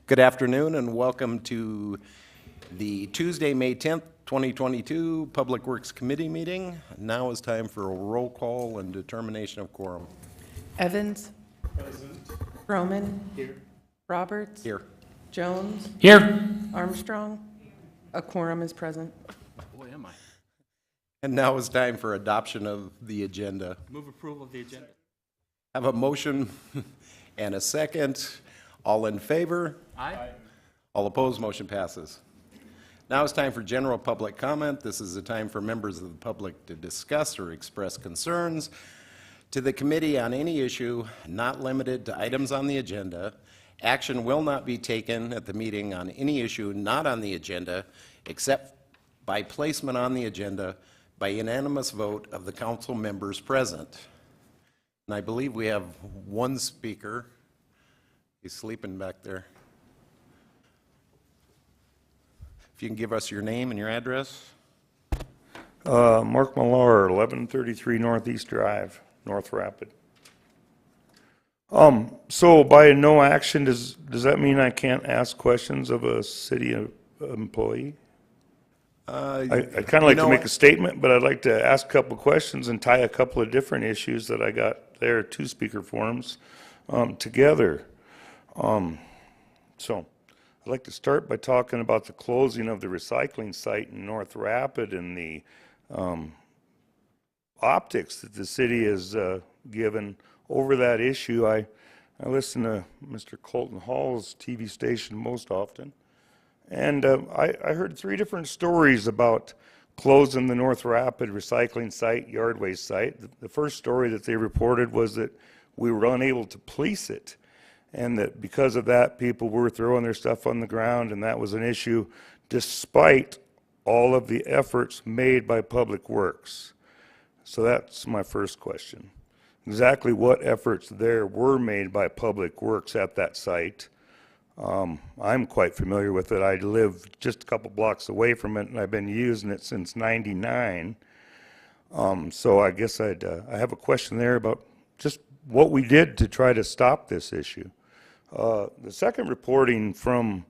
Good afternoon and welcome to the Tuesday, May 10th, 2022 Public Works Committee meeting. Now is time for a roll call and determination of quorum. Evans. Present. Roman. Here. Roberts. Here. Jones. Here. Armstrong. A quorum is present. Boy, am I. And now is time for adoption of the agenda. Move approval of the agenda. Have a motion and a second. All in favor? Aye. All opposed, motion passes. Now it's time for general public comment. This is a time for members of the public to discuss or express concerns to the committee on any issue not limited to items on the agenda. Action will not be taken at the meeting on any issue not on the agenda except by placement on the agenda by unanimous vote of the council members present. And I believe we have one speaker. He's sleeping back there. If you can give us your name and your address. Mark Millar, 1133 Northeast Drive, North Rapid. So by no action, does that mean I can't ask questions of a city employee? I'd kind of like to make a statement, but I'd like to ask a couple of questions and tie a couple of different issues that I got there, two speaker forums, together. So I'd like to start by talking about the closing of the recycling site in North Rapid and the optics that the city has given over that issue. I listen to Mr. Colton Hall's TV station most often, and I heard three different stories about closing the North Rapid recycling site, yard waste site. The first story that they reported was that we were unable to police it, and that because of that, people were throwing their stuff on the ground, and that was an issue despite all of the efforts made by Public Works. So that's my first question. Exactly what efforts there were made by Public Works at that site. I'm quite familiar with it. I live just a couple blocks away from it, and I've been using it since '99. So I guess I have a question there about just what we did to try to stop this issue. The second reporting from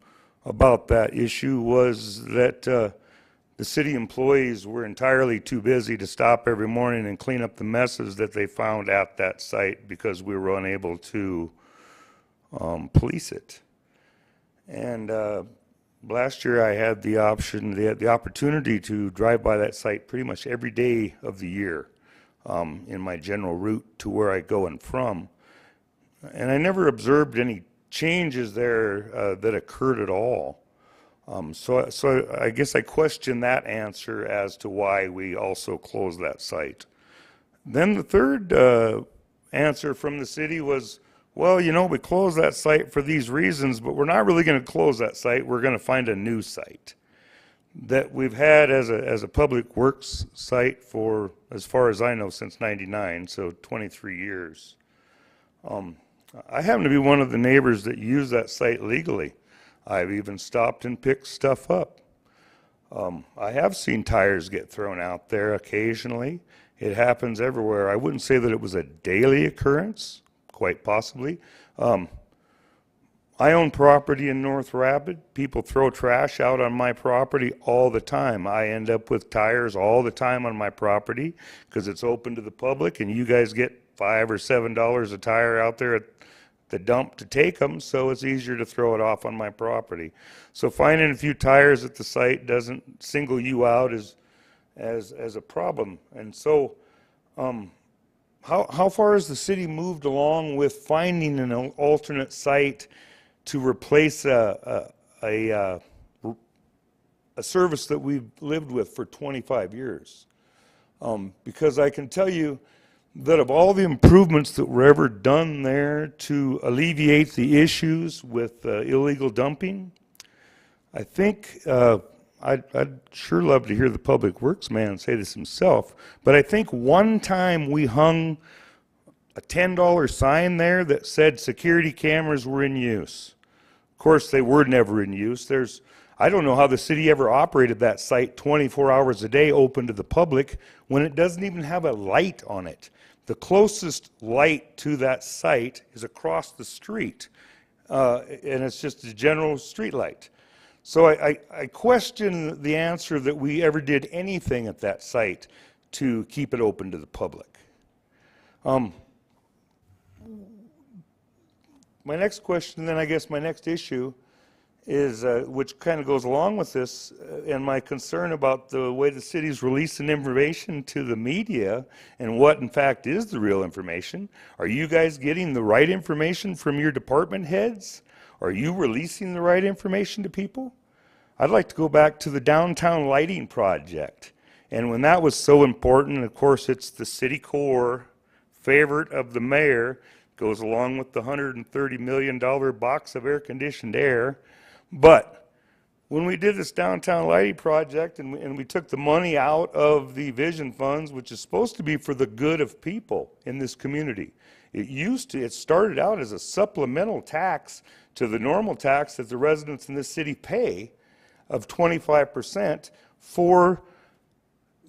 about that issue was that the city employees were entirely too busy to stop every morning and clean up the messes that they found at that site because we were unable to police it. And last year I had the opportunity to drive by that site pretty much every day of the year in my general route to where I go and from. And I never observed any changes there that occurred at all. So I guess I question that answer as to why we also closed that site. Then the third answer from the city was, well, you know, we closed that site for these reasons, but we're not really going to close that site. We're going to find a new site that we've had as a public works site for, as far as I know, since '99, so 23 years. I happen to be one of the neighbors that use that site legally. I've even stopped and picked stuff up. I have seen tires get thrown out there occasionally. It happens everywhere. I wouldn't say that it was a daily occurrence, quite possibly. I own property in North Rapid. People throw trash out on my property all the time. I end up with tires all the time on my property because it's open to the public, and you guys get $5 or $7 a tire out there at the dump to take them, so it's easier to throw it off on my property. So finding a few tires at the site doesn't single you out as a problem. And so how far has the city moved along with finding an alternate site to replace a service that we've lived with for 25 years? Because I can tell you that of all the improvements that were ever done there to alleviate the issues with illegal dumping, I think I'd sure love to hear the Public Works man say this himself, but I think one time we hung a $10 sign there that said security cameras were in use. Of course, they were never in use. I don't know how the city ever operated that site 24 hours a day open to the public when it doesn't even have a light on it. The closest light to that site is across the street. and it's just a general street light. So I question the answer that we ever did anything at that site to keep it open to the public. My next question, then I guess my next issue is, which kind of goes along with this, and my concern about the way the city's releasing information to the media and what in fact is the real information. Are you guys getting the right information from your department heads? Are you releasing the right information to people? I'd like to go back to the downtown lighting project. And when that was so important, of course, it's the city core favorite of the mayor, goes along with the $130 million box of air-conditioned air. But when we did this downtown lighting project and we took the money out of the vision funds, which is supposed to be for the good of people in this community, it started out as a supplemental tax to the normal tax that the residents in this city pay of 25% for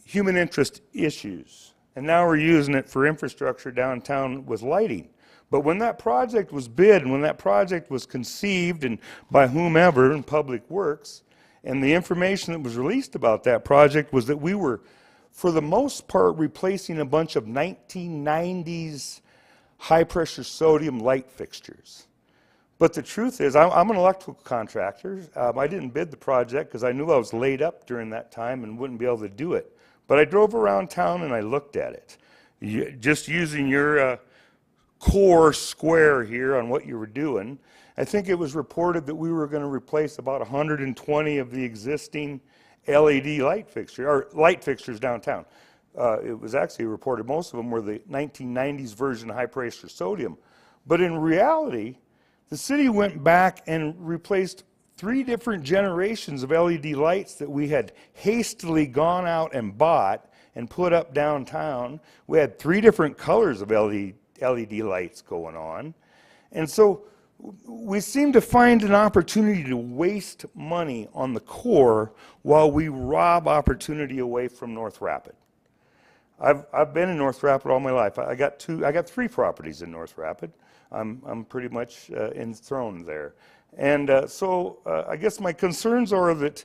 human interest issues. And now we're using it for infrastructure downtown with lighting. But when that project was bid and when that project was conceived and by whomever in Public Works, and the information that was released about that project was that we were, for the most part, replacing a bunch of 1990s high-pressure sodium light fixtures. But the truth is, I'm an electrical contractor. I didn't bid the project because I knew I was laid up during that time and wouldn't be able to do it. But I drove around town and I looked at it. Just using your core square here on what you were doing, I think it was reported that we were going to replace about 120 of the existing LED light fixtures downtown. It was actually reported most of them were the 1990s version high pressure sodium. But in reality, the city went back and replaced 3 different generations of LED lights that we had hastily gone out and bought and put up downtown. We had 3 different colors of LED lights going on. And so we seem to find an opportunity to waste money on the core while we rob opportunity away from North Rapid. I've been in North Rapid all my life. I got 3 properties in North Rapid. I'm pretty much enthroned there. And so I guess my concerns are that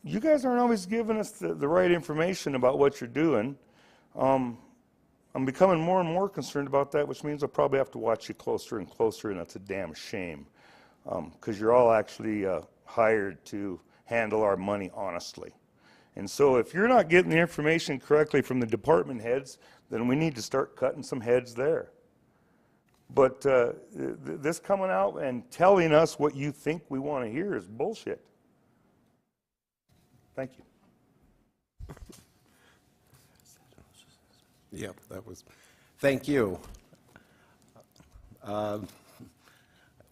you guys aren't always giving us the right information about what you're doing. I'm becoming more and more concerned about that, which means I'll probably have to watch you closer and closer, and that's a damn shame, because you're all actually hired to handle our money honestly. And so if you're not getting the information correctly from the department heads, then we need to start cutting some heads there. But this coming out and telling us what you think we want to hear is bullshit. Thank you. Yep, that was, thank you.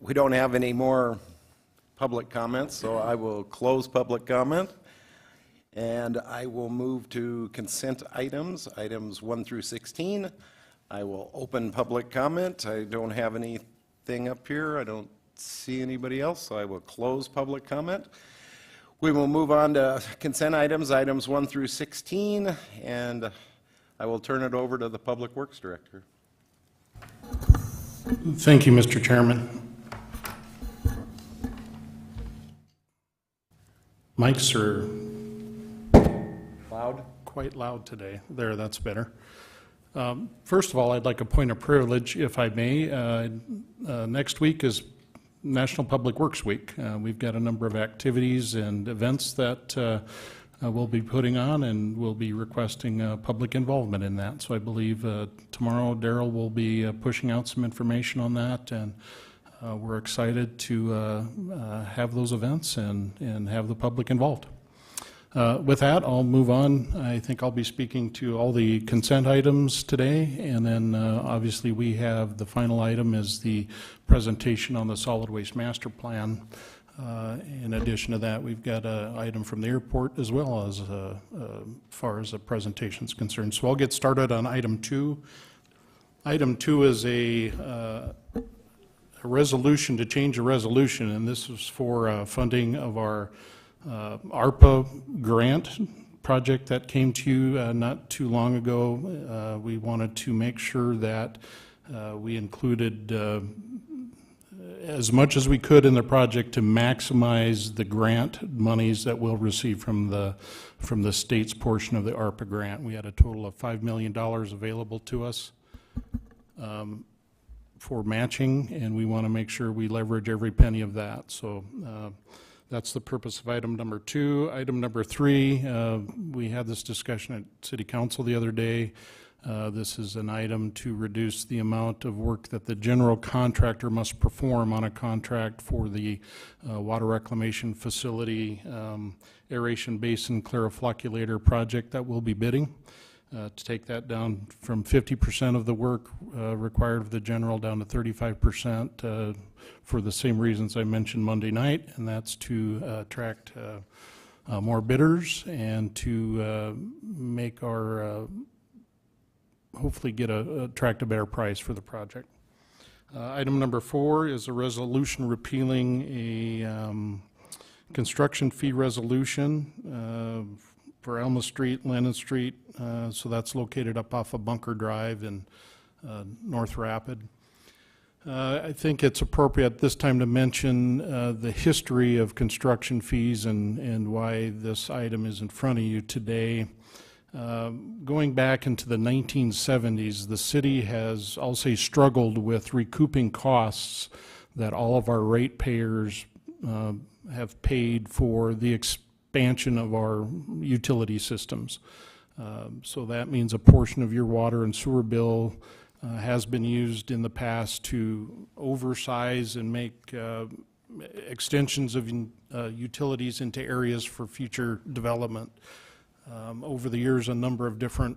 We don't have any more public comments, so I will close public comment. And I will move to consent items, items 1 through 16. I will open public comment. I don't have anything up here. I don't see anybody else, so I will close public comment. We will move on to consent items, items 1 through 16, and I will turn it over to the Public Works Director. Thank you, Mr. Chairman. Mics are Loud? quite loud today. There, that's better. First of all, I'd like a point of privilege, if I may. Next week is National Public Works Week. We've got a number of activities and events that we'll be putting on, and we'll be requesting public involvement in that. So I believe tomorrow Daryl will be pushing out some information on that, and we're excited to have those events and have the public involved. With that, I'll move on. I think I'll be speaking to all the consent items today, and then obviously we have the final item is the presentation on the solid waste master plan. In addition to that, we've got an item from the airport as well as far as the presentation is concerned. So I'll get started on item 2. Item 2 is a resolution to change a resolution, and this is for funding of our ARPA grant project that came to you not too long ago. We wanted to make sure that we included as much as we could in the project to maximize the grant monies that we'll receive from the state's portion of the ARPA grant. We had a total of $5 million available to us for matching, and we want to make sure we leverage every penny of that. So that's the purpose of item number 2. Item number 3, we had this discussion at City Council the other day. This is an item to reduce the amount of work that the general contractor must perform on a contract for the water reclamation facility aeration basin clariflocculator project that we'll be bidding. To take that down from 50% of the work required of the general down to 35% for the same reasons I mentioned Monday night, and that's to attract more bidders and to make our hopefully attract a better price for the project. Item number 4 is a resolution repealing a construction fee resolution for Elma Street, Lennon Street, so that's located up off of Bunker Drive in North Rapid. I think it's appropriate at this time to mention the history of construction fees and why this item is in front of you today. Going back into the 1970s, the city has, I'll say, struggled with recouping costs that all of our ratepayers have paid for the expansion of our utility systems. So that means a portion of your water and sewer bill has been used in the past to oversize and make extensions of utilities into areas for future development. Over the years, a number of different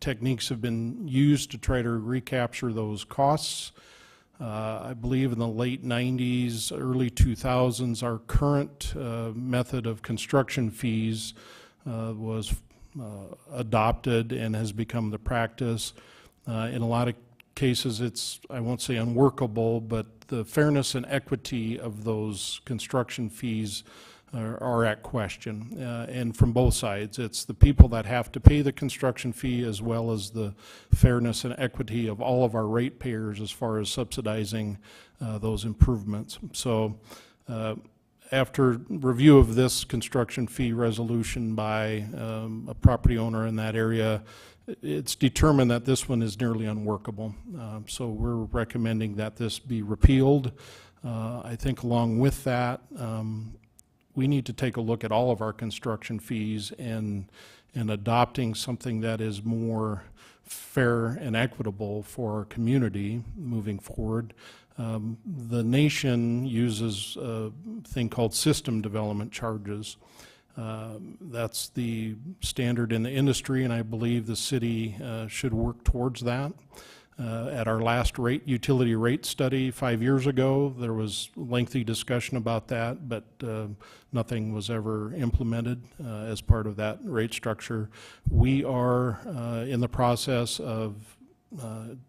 techniques have been used to try to recapture those costs. I believe in the late 90s, early 2000s, our current method of construction fees was adopted and has become the practice. In a lot of cases, it's, I won't say unworkable, but the fairness and equity of those construction fees are at question, and from both sides. It's the people that have to pay the construction fee as well as the fairness and equity of all of our ratepayers as far as subsidizing those improvements. So after review of this construction fee resolution by a property owner in that area, it's determined that this one is nearly unworkable. So we're recommending that this be repealed. I think along with that, we need to take a look at all of our construction fees and adopting something that is more fair and equitable for our community moving forward. The nation uses a thing called system development charges. That's the standard in the industry, and I believe the city should work towards that. At our last utility rate study 5 years ago, there was lengthy discussion about that, but nothing was ever implemented as part of that rate structure. We are in the process of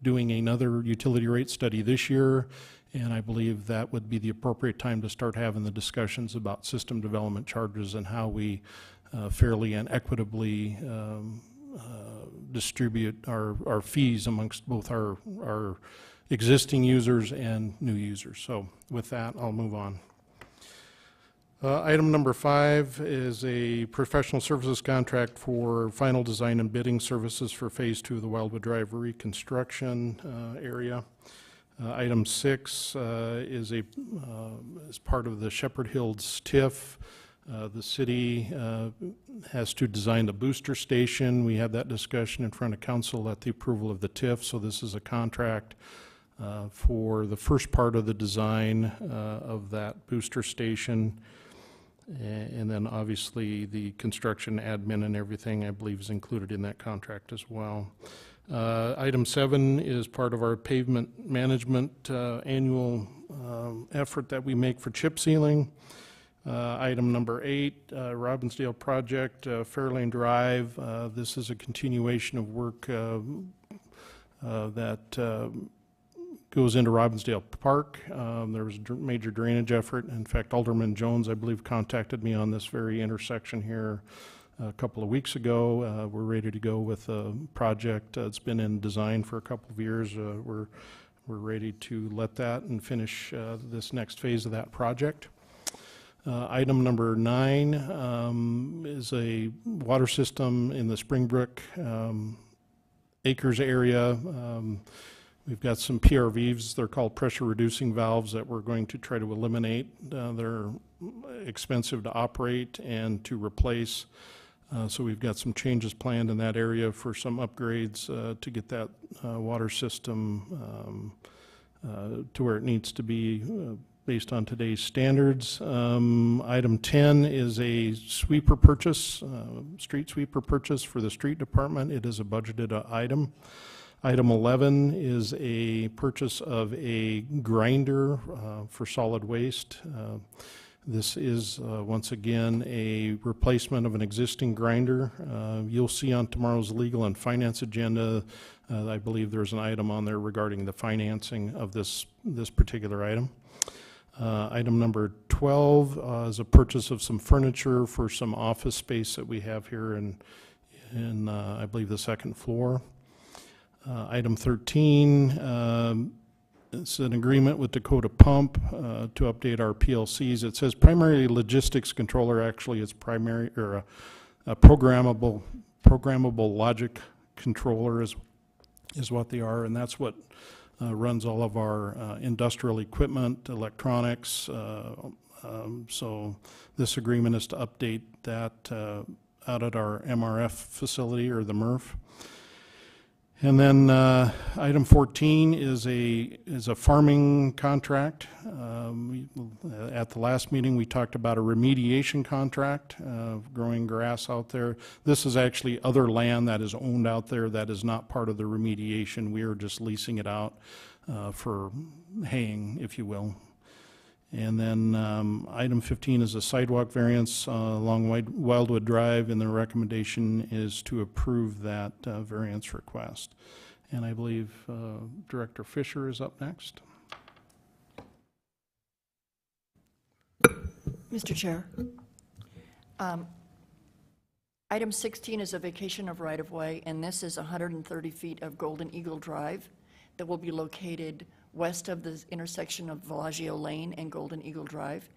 doing another utility rate study this year, and I believe that would be the appropriate time to start having the discussions about system development charges and how we fairly and equitably distribute our fees amongst both our existing users and new users. So with that, I'll move on. Item number 5 is a professional services contract for final design and bidding services for Phase 2 of the Wildwood Drive reconstruction area. Item 6 is part of the Shepherd Hills TIF. The city has to design the booster station. We had that discussion in front of council at the approval of the TIF, so this is a contract for the first part of the design of that booster station. And then obviously the construction admin and everything, I believe, is included in that contract as well. Item 7 is part of our pavement management annual effort that we make for chip sealing. Item number 8, Robinsdale project, Fairlane Drive. This is a continuation of work that goes into Robinsdale Park. There was a major drainage effort. In fact, Alderman Jones, I believe, contacted me on this very intersection here a couple of weeks ago. We're ready to go with a project. It's been in design for a couple of years. We're we're ready to let that and finish this next phase of that project. Item number 9 is a water system in the Springbrook acres area. We've got some PRVs, they're called pressure reducing valves, that we're going to try to eliminate. They're expensive to operate and to replace. So we've got some changes planned in that area for some upgrades to get that water system to where it needs to be based on today's standards. Item 10 is a sweeper purchase, street sweeper purchase for the street department. It is a budgeted item. Item 11 is a purchase of a grinder for solid waste. This is, once again, a replacement of an existing grinder. You'll see on tomorrow's legal and finance agenda, I believe there's an item on there regarding the financing of this particular item. Item number 12 is a purchase of some furniture for some office space that we have here in I believe, the second floor. Item 13, it's an agreement with Dakota Pump to update our PLCs. It says primary logistics controller. Actually, it's primary or a programmable logic controller is what they are, and that's what runs all of our industrial equipment, electronics. So this agreement is to update that out at our MRF facility, or the MRF. And then item 14 is a farming contract. At the last meeting, we talked about a remediation contract, growing grass out there. This is actually other land that is owned out there that is not part of the remediation. We are just leasing it out for haying, if you will. And then item 15 is a sidewalk variance along Wildwood Drive, and the recommendation is to approve that variance request. And I believe Director Fisher is up next. Mr. Chair, item 16 is a vacation of right-of-way, and this is 130 feet of Golden Eagle Drive that will be located west of the intersection of Villaggio Lane and Golden Eagle Drive.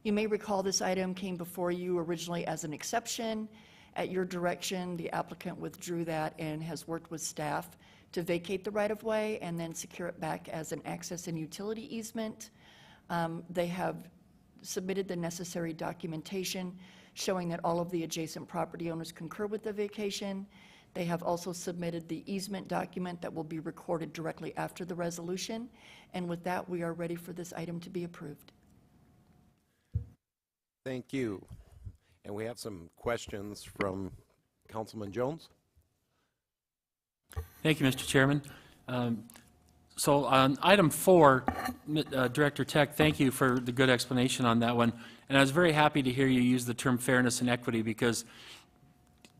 You may recall this item came before you originally as an exception. At your direction, the applicant withdrew that and has worked with staff to vacate the right-of-way and then secure it back as an access and utility easement. They have submitted the necessary documentation showing that all of the adjacent property owners concur with the vacation. They have also submitted the easement document that will be recorded directly after the resolution. And with that, we are ready for this item to be approved. Thank you. And we have some questions from Councilman Jones. Thank you, Mr. Chairman. So on item 4, Director Tech, thank you for the good explanation on that one. And I was very happy to hear you use the term fairness and equity, because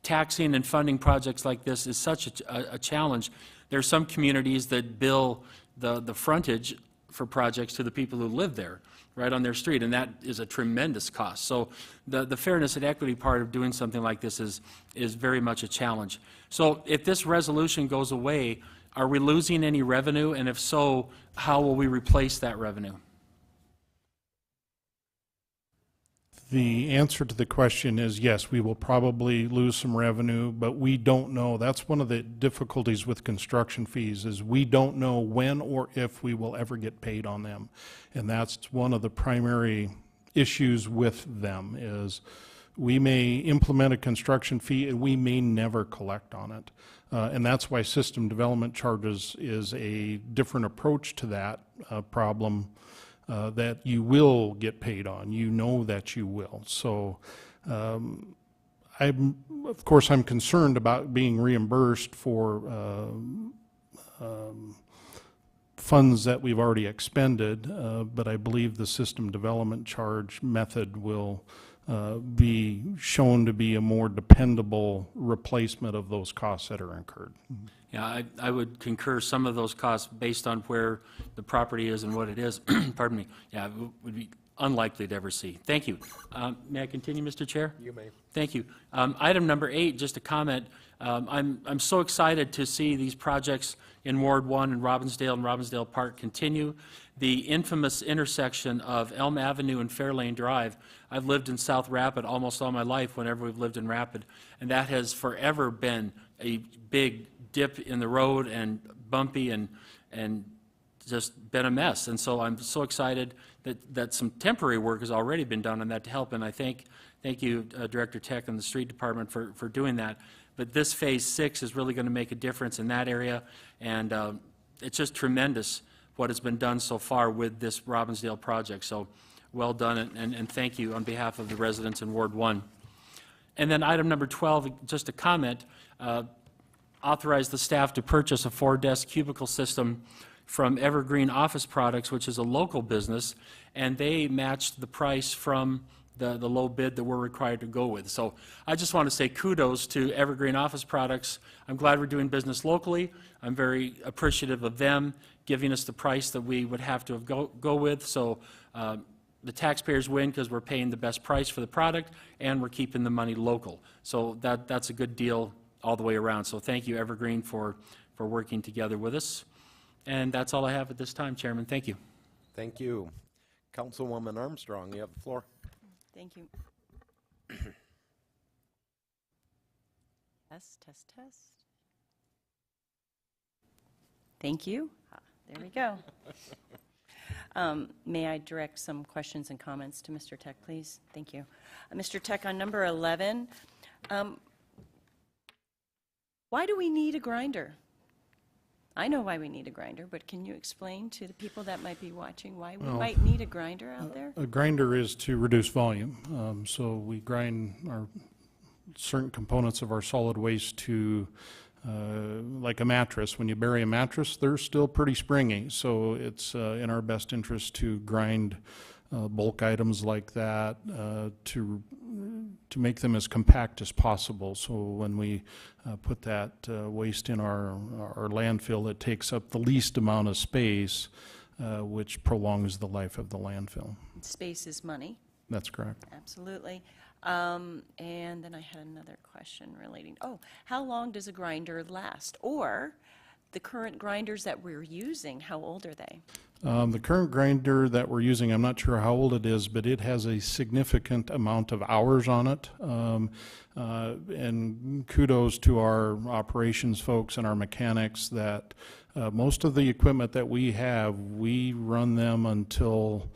taxing and funding projects like this is such a challenge. There are some communities that bill the frontage for projects to the people who live there, right on their street, and that is a tremendous cost. So the fairness and equity part of doing something like this is very much a challenge. So if this resolution goes away, are we losing any revenue? And if so, how will we replace that revenue? The answer to the question is yes, we will probably lose some revenue, but we don't know. That's one of the difficulties with construction fees, is we don't know when or if we will ever get paid on them. And that's one of the primary issues with them, is we may implement a construction fee and we may never collect on it. And that's why system development charges is a different approach to that problem. That you will get paid on, you know that you will. So of course I'm concerned about being reimbursed for funds that we've already expended, but I believe the system development charge method will be shown to be a more dependable replacement of those costs that are incurred. Yeah, I would concur. Some of those costs, based on where the property is and what it is, pardon me, yeah, it would be unlikely to ever see. Thank you. May I continue, Mr. Chair? You may. Thank you. Item number 8, just a comment. I'm so excited to see these projects in Ward 1 and Robinsdale Park continue. The infamous intersection of Elm Avenue and Fairlane Drive. I've lived in South Rapid almost all my life whenever we've lived in Rapid, and that has forever been a big dip in the road and bumpy and just been a mess. And so I'm so excited that some temporary work has already been done on that to help, and I thank you, Director Tech and the Street Department for doing that. But this Phase 6 is really going to make a difference in that area, and it's just tremendous what has been done so far with this Robinsdale project. So well done, and thank you on behalf of the residents in Ward 1. And then item number 12, just a comment, authorize the staff to purchase a 4-desk cubicle system from Evergreen Office Products, which is a local business, and they matched the price from the low bid that we're required to go with. So I just want to say kudos to Evergreen Office Products. I'm glad we're doing business locally. I'm very appreciative of them giving us the price that we would have to go with. So the taxpayers win because we're paying the best price for the product and we're keeping the money local. So that's a good deal all the way around. So thank you, Evergreen, for working together with us. And that's all I have at this time, Chairman. Thank you. Thank you. Councilwoman Armstrong, you have the floor. Thank you. Test, test, test. Thank you. There we go. May I direct some questions and comments to Mr. Tech, please? Thank you. Mr. Tech, on number 11, why do we need a grinder? I know why we need a grinder, but can you explain to the people that might be watching why we might need a grinder out there? A grinder is to reduce volume. So we grind our certain components of our solid waste to, like a mattress. When you bury a mattress, they're still pretty springy. So it's in our best interest to grind bulk items like that to make them as compact as possible. So when we put that waste in our landfill, it takes up the least amount of space, which prolongs the life of the landfill. Space is money. That's correct. Absolutely. And then I had another question relating, how long does a grinder last? Or the current grinders that we're using, how old are they? The current grinder that we're using, I'm not sure how old it is, but it has a significant amount of hours on it. And kudos to our operations folks and our mechanics that most of the equipment that we have, we run them until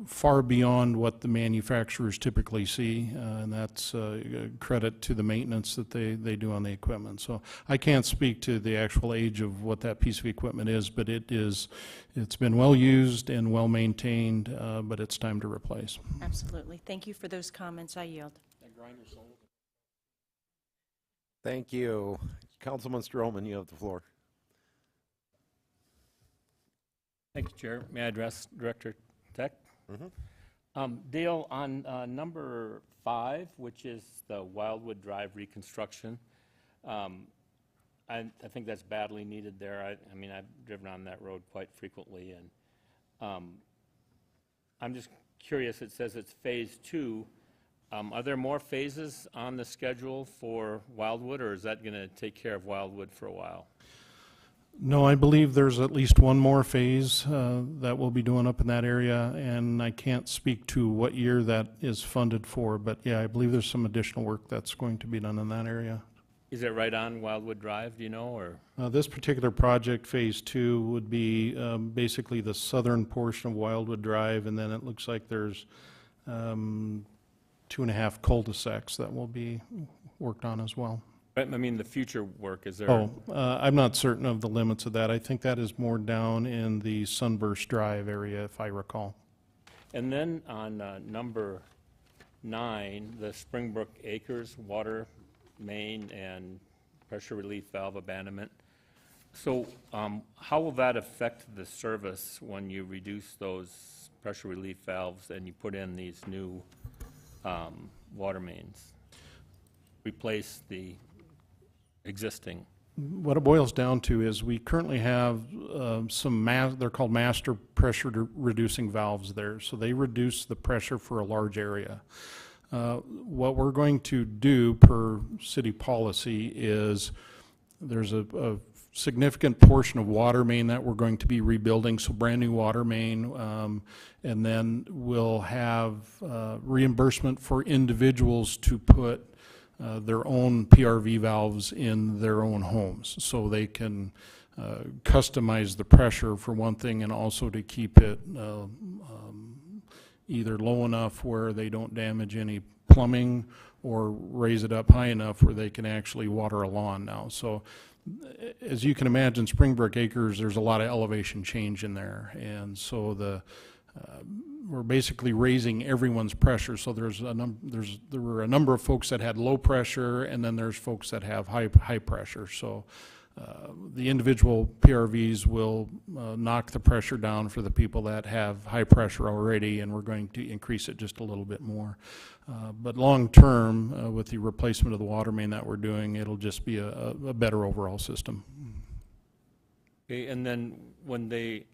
far beyond what the manufacturers typically see, and that's credit to the maintenance that they do on the equipment. So I can't speak to the actual age of what that piece of equipment is, but it's been well used and well maintained, but it's time to replace. Absolutely. Thank you for those comments. I yield. Thank you. Councilman Stroman, you have the floor. Thank you, Chair. May I address Director Tech? Dale, on number 5, which is the Wildwood Drive reconstruction, I think that's badly needed there. I mean, I've driven on that road quite frequently, and I'm just curious, it says it's Phase 2. Are there more phases on the schedule for Wildwood, or is that going to take care of Wildwood for a while? No, I believe there's at least one more phase that we'll be doing up in that area, and I can't speak to what year that is funded for, but yeah, I believe there's some additional work that's going to be done in that area. Is it right on Wildwood Drive, do you know, or? This particular project, Phase 2, would be basically the southern portion of Wildwood Drive, and then it looks like there's 2.5 cul-de-sacs that will be worked on as well. I mean, the future work, is there? I'm not certain of the limits of that. I think that is more down in the Sunburst Drive area, if I recall. And then on number 9, the Springbrook Acres water main and pressure relief valve abandonment. So how will that affect the service when you reduce those pressure relief valves and you put in these new water mains? Replace the existing What it boils down to is we currently have they're called master pressure reducing valves there. So they reduce the pressure for a large area. What we're going to do per city policy is there's a significant portion of water main that we're going to be rebuilding, so brand new water main, and then we'll have reimbursement for individuals to put their own PRV valves in their own homes, so they can customize the pressure for one thing, and also to keep it either low enough where they don't damage any plumbing, or raise it up high enough where they can actually water a lawn now. So as you can imagine, Springbrook Acres, there's a lot of elevation change in there, and so we're basically raising everyone's pressure. So there were a number of folks that had low pressure, and then there's folks that have high pressure. So the individual PRVs will knock the pressure down for the people that have high pressure already, and we're going to increase it just a little bit more. But long term, with the replacement of the water main that we're doing, it'll just be a better overall system. Okay, and then when they,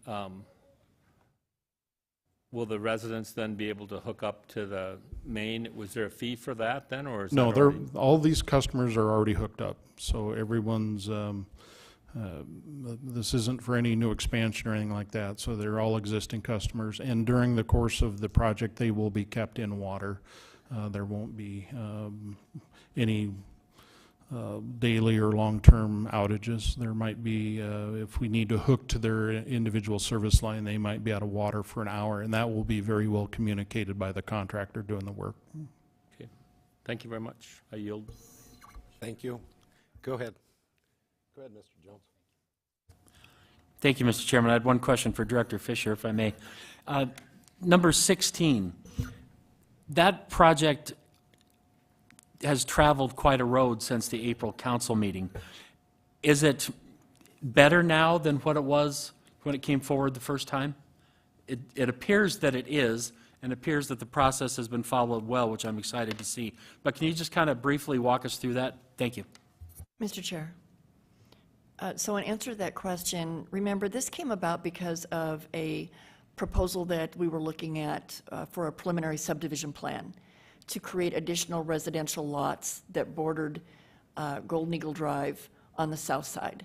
will the residents then be able to hook up to the main? Was there a fee for that then, or is No, that already? all these customers are already hooked up, so everyone's, this isn't for any new expansion or anything like that, so they're all existing customers, and during the course of the project, they will be kept in water. There won't be any daily or long-term outages. There might be, if we need to hook to their individual service line, they might be out of water for an hour, and that will be very well communicated by the contractor doing the work. Okay, thank you very much. I yield. Thank you. Go ahead. Go ahead, Mr. Jones. Thank you, Mr. Chairman. I had one question for Director Fisher, if I may. Number 16, that project has traveled quite a road since the April council meeting. Is it better now than what it was when it came forward the first time? It appears that it is, and it appears that the process has been followed well, which I'm excited to see. But can you just kind of briefly walk us through that? Thank you. Mr. Chair. So in answer to that question, remember, this came about because of a proposal that we were looking at for a preliminary subdivision plan to create additional residential lots that bordered Golden Eagle Drive on the south side.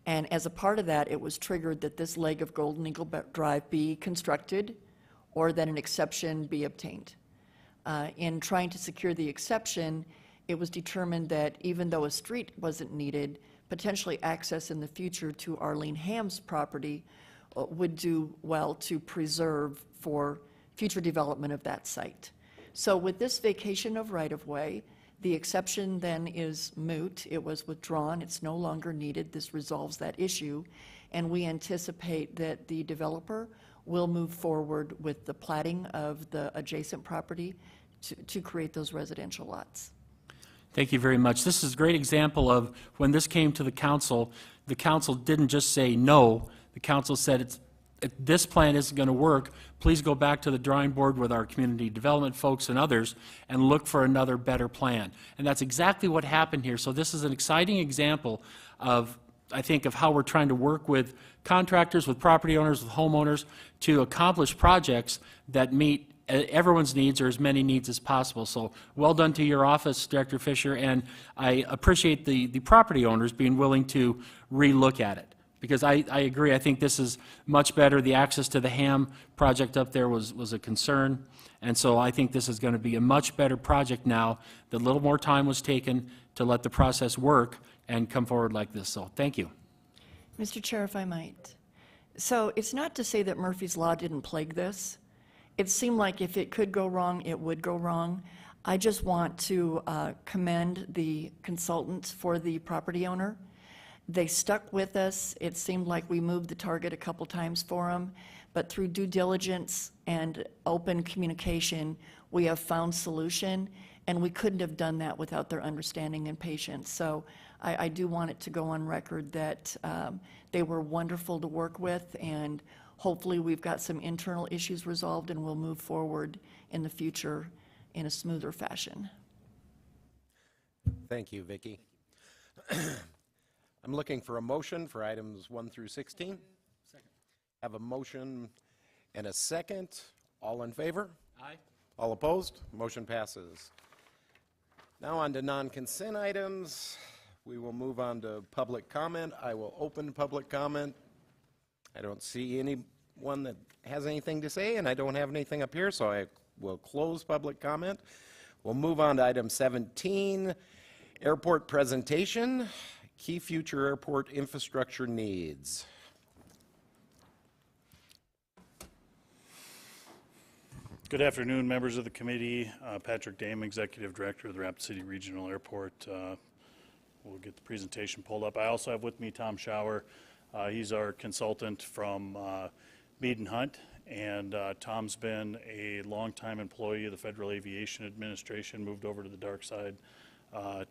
And as a part of that, it was triggered that this leg of Golden Eagle Drive be constructed, or that an exception be obtained. In trying to secure the exception, it was determined that even though a street wasn't needed, potentially access in the future to Arlene Ham's property would do well to preserve for future development of that site. So with this vacation of right-of-way, the exception then is moot. It was withdrawn. It's no longer needed. This resolves that issue. And we anticipate that the developer will move forward with the platting of the adjacent property to create those residential lots. Thank you very much. This is a great example of when this came to the council didn't just say no. The council said, this plan isn't going to work. Please go back to the drawing board with our community development folks and others and look for another better plan. And that's exactly what happened here. So this is an exciting example of, I think, of how we're trying to work with contractors, with property owners, with homeowners to accomplish projects that meet everyone's needs, or as many needs as possible. So well done to your office, Director Fisher, and I appreciate the property owners being willing to relook at it. Because I agree, I think this is much better. The access to the Ham project up there was a concern, and so I think this is going to be a much better project now that a little more time was taken to let the process work and come forward like this. So thank you. Mr. Chair, if I might. So it's not to say that Murphy's Law didn't plague this. It seemed like if it could go wrong, it would go wrong. I just want to commend the consultants for the property owner. They stuck with us. It seemed like we moved the target a couple times for them, but through due diligence and open communication, we have found solution, and we couldn't have done that without their understanding and patience. So I do want it to go on record that they were wonderful to work with, and hopefully we've got some internal issues resolved and we'll move forward in the future in a smoother fashion. Thank you, Vicki. I'm looking for a motion for items 1 through 16. Second. Have a motion and a second. All in favor? Aye. All opposed? Motion passes. Now on to non-consent items. We will move on to public comment. I will open public comment. I don't see anyone that has anything to say, and I don't have anything up here, so I will close public comment. We'll move on to item 17, airport presentation, key future airport infrastructure needs. Good afternoon, members of the committee. Patrick Dame, Executive Director of the Rapid City Regional Airport. We'll get the presentation pulled up. I also have with me Tom Schauer. He's our consultant from Mead and Hunt, and Tom's been a longtime employee of the Federal Aviation Administration, moved over to the dark side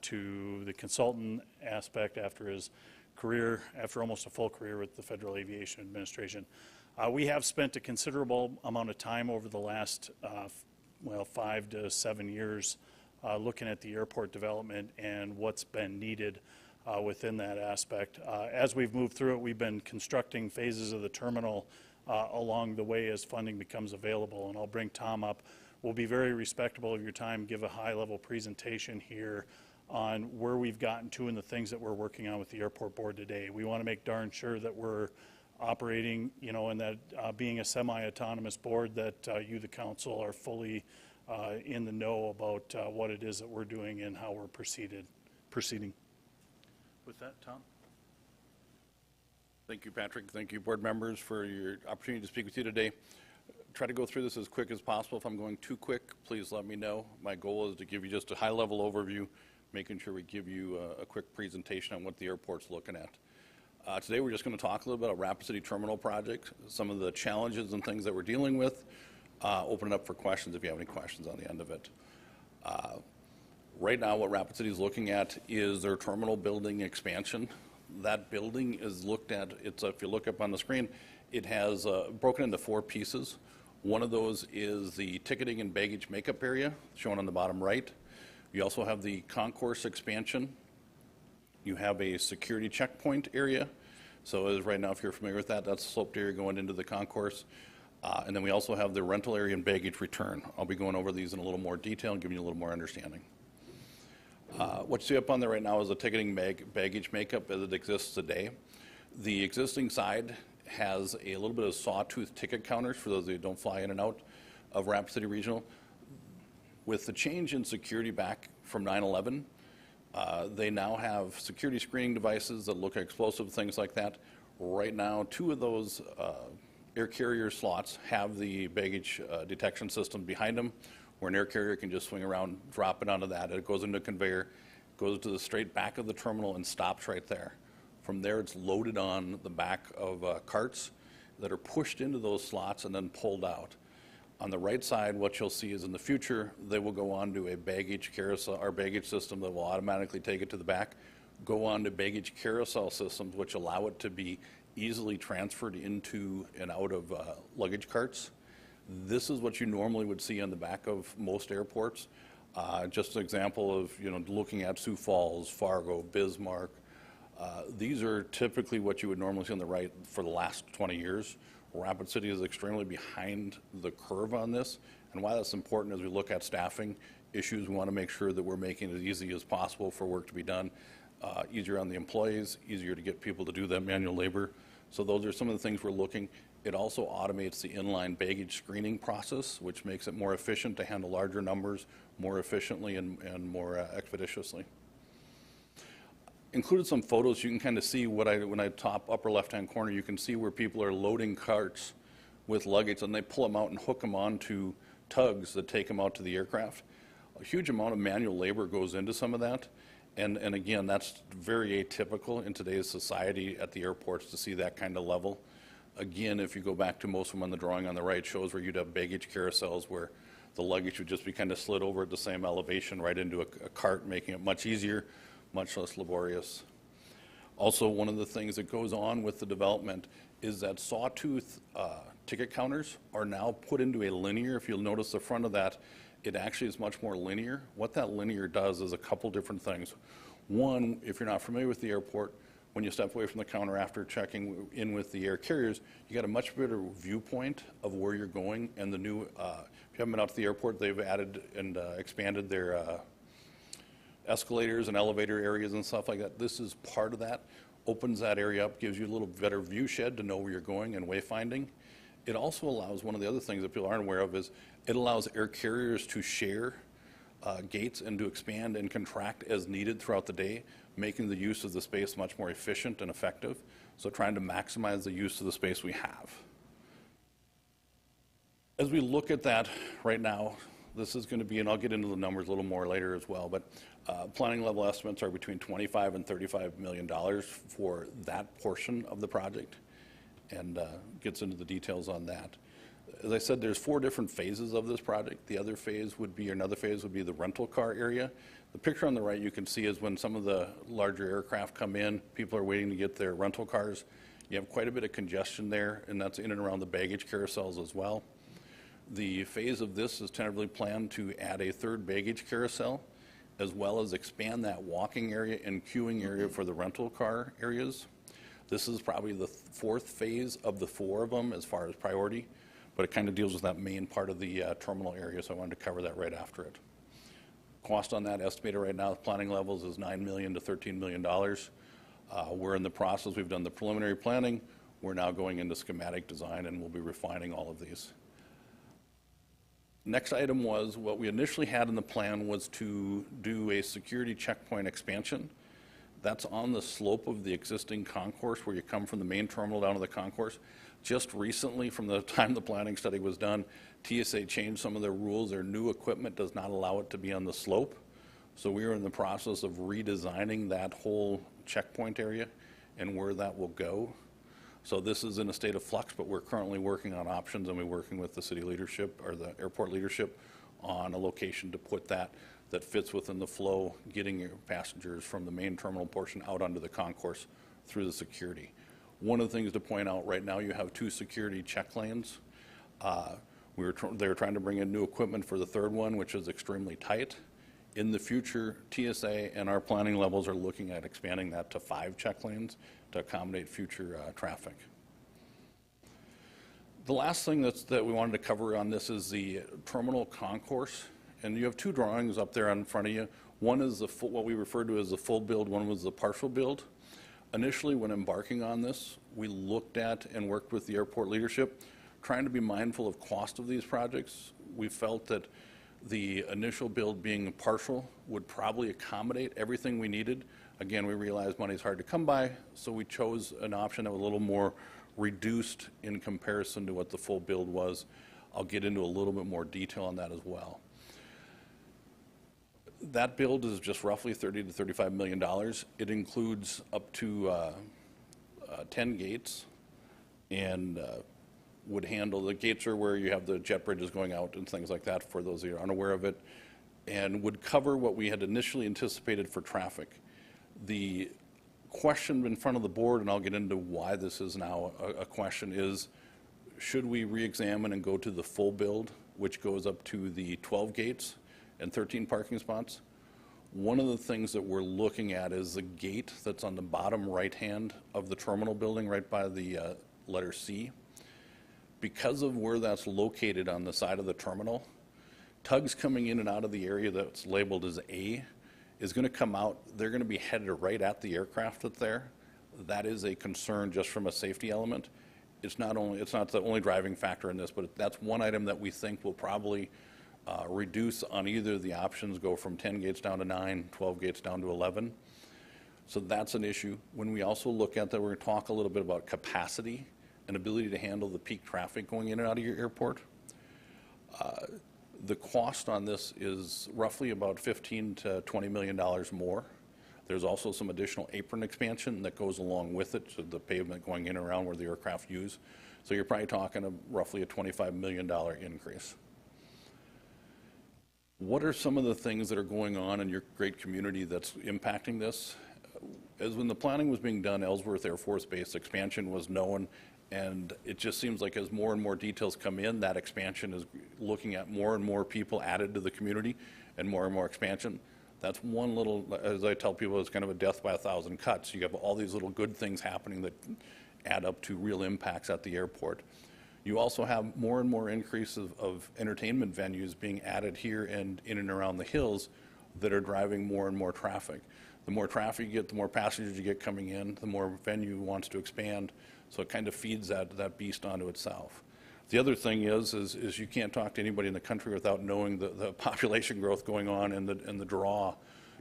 to the consultant aspect after his career, after almost a full career with the Federal Aviation Administration. We have spent a considerable amount of time over the last, 5 to 7 years looking at the airport development and what's been needed within that aspect. As we've moved through it, we've been constructing phases of the terminal along the way as funding becomes available, and I'll bring Tom up. We'll be very respectful of your time, give a high-level presentation here on where we've gotten to and the things that we're working on with the airport board today. We want to make darn sure that we're operating, and that being a semi-autonomous board, that you, the council, are fully in the know about what it is that we're doing and how we're proceeding. With that, Tom? Thank you, Patrick. Thank you, board members, for your opportunity to speak with you today. Try to go through this as quick as possible. If I'm going too quick, please let me know. My goal is to give you just a high-level overview, making sure we give you a quick presentation on what the airport's looking at. Today we're just going to talk a little bit about Rapid City Terminal Project, some of the challenges and things that we're dealing with, open it up for questions if you have any questions on the end of it. Right now what Rapid City is looking at is their terminal building expansion. That building is looked at, if you look up on the screen, it has broken into 4 pieces. One of those is the ticketing and baggage makeup area, shown on the bottom right. You also have the concourse expansion. You have a security checkpoint area. So as right now, if you're familiar with that, that's a sloped area going into the concourse. And then we also have the rental area and baggage return. I'll be going over these in a little more detail and giving you a little more understanding. What you see up on there right now is the ticketing baggage makeup as it exists today. The existing side has a little bit of sawtooth ticket counters for those who don't fly in and out of Rapid City Regional. With the change in security back from 9/11, they now have security screening devices that look at explosive things like that. Right now, 2 of those air carrier slots have the baggage detection system behind them, where an air carrier can just swing around, drop it onto that. It goes into a conveyor, goes to the straight back of the terminal and stops right there. From there, it's loaded on the back of carts that are pushed into those slots and then pulled out. On the right side, what you'll see is in the future, they will go on to a baggage carousel, our baggage system that will automatically take it to the back, go on to baggage carousel systems, which allow it to be easily transferred into and out of luggage carts. This is what you normally would see on the back of most airports. Just an example of, looking at Sioux Falls, Fargo, Bismarck. These are typically what you would normally see on the right for the last 20 years. Rapid City is extremely behind the curve on this, and why that's important as we look at staffing issues, we want to make sure that we're making it as easy as possible for work to be done, easier on the employees, easier to get people to do that manual labor. So those are some of the things we're looking. It also automates the inline baggage screening process, which makes it more efficient to handle larger numbers more efficiently and more expeditiously. Included some photos. You can kind of see when I top upper left-hand corner, you can see where people are loading carts with luggage, and they pull them out and hook them onto tugs that take them out to the aircraft. A huge amount of manual labor goes into some of that, and again, that's very atypical in today's society at the airports to see that kind of level. Again, if you go back to most of them on the drawing on the right, shows where you'd have baggage carousels where the luggage would just be kind of slid over at the same elevation right into a cart, making it much easier, much less laborious. Also, one of the things that goes on with the development is that sawtooth ticket counters are now put into a linear. If you'll notice the front of that, it actually is much more linear. What that linear does is a couple different things. One, if you're not familiar with the airport, when you step away from the counter after checking in with the air carriers, you got a much better viewpoint of where you're going. And the new, if you haven't been out to the airport, they've added and expanded their escalators and elevator areas and stuff like that. This is part of that. Opens that area up, gives you a little better view shed to know where you're going and wayfinding. It also allows, one of the other things that people aren't aware of is it allows air carriers to share gates and to expand and contract as needed throughout the day, making the use of the space much more efficient and effective. So trying to maximize the use of the space we have. As we look at that right now, this is going to be, and I'll get into the numbers a little more later as well, but planning level estimates are between $25 and $35 million for that portion of the project, and gets into the details on that. As I said, there's 4 different phases of this project. The other phase would be, another phase would be the rental car area. The picture on the right you can see is when some of the larger aircraft come in, people are waiting to get their rental cars. You have quite a bit of congestion there, and that's in and around the baggage carousels as well. The phase of this is tentatively planned to add a 3rd baggage carousel, as well as expand that walking area and queuing area for the rental car areas. This is probably the 4th phase of the 4 of them as far as priority, but it kind of deals with that main part of the terminal area, so I wanted to cover that right after it. Cost on that estimated right now, planning levels is $9 million to $13 million. We're in the process, we've done the preliminary planning, we're now going into schematic design, and we'll be refining all of these. Next item was, what we initially had in the plan was to do a security checkpoint expansion. That's on the slope of the existing concourse where you come from the main terminal down to the concourse. Just recently, from the time the planning study was done, TSA changed some of their rules. Their new equipment does not allow it to be on the slope. So we are in the process of redesigning that whole checkpoint area and where that will go. So this is in a state of flux, but we're currently working on options, and we're working with the city leadership or the airport leadership on a location to put that fits within the flow, getting your passengers from the main terminal portion out onto the concourse through the security. One of the things to point out right now, you have 2 security check lanes. They were trying to bring in new equipment for the 3rd one, which is extremely tight. In the future, TSA and our planning levels are looking at expanding that to 5 check lanes to accommodate future traffic. The last thing that we wanted to cover on this is the terminal concourse. And you have 2 drawings up there in front of you. One is what we refer to as the full build, one was the partial build. Initially, when embarking on this, we looked at and worked with the airport leadership, trying to be mindful of cost of these projects. We felt that the initial build being partial would probably accommodate everything we needed. Again, we realized money's hard to come by, so we chose an option that was a little more reduced in comparison to what the full build was. I'll get into a little bit more detail on that as well. That build is just roughly $30 to $35 million. It includes up to 10 gates, and would handle, the gates are where you have the jet bridges going out and things like that for those who are unaware of it, and would cover what we had initially anticipated for traffic. The question in front of the board, and I'll get into why this is now a question, is should we re-examine and go to the full build, which goes up to the 12 gates and 13 parking spots? One of the things that we're looking at is the gate that's on the bottom right hand of the terminal building right by the letter C. Because of where that's located on the side of the terminal, tugs coming in and out of the area that's labeled as A is going to come out, they're going to be headed right at the aircraft that's there. That is a concern just from a safety element. It's not the only driving factor in this, but that's one item that we think will probably reduce on either the options, go from 10 gates down to 9, 12 gates down to 11. So that's an issue. When we also look at that, we're going to talk a little bit about capacity and ability to handle the peak traffic going in and out of your airport. The cost on this is roughly about $15 to $20 million more. There's also some additional apron expansion that goes along with it, so the pavement going in and around where the aircraft use. So you're probably talking roughly a $25 million increase. What are some of the things that are going on in your great community that's impacting this? As when the planning was being done, Ellsworth Air Force Base expansion was known, and it just seems like as more and more details come in, that expansion is looking at more and more people added to the community and more expansion. That's one little, as I tell people, it's kind of a death by 1,000 cuts. You have all these little good things happening that add up to real impacts at the airport. You also have more and more increase of entertainment venues being added here and in and around the hills that are driving more and more traffic. The more traffic you get, the more passengers you get coming in, the more venue wants to expand, so it kind of feeds that beast onto itself. The other thing is you can't talk to anybody in the country without knowing the population growth going on and the draw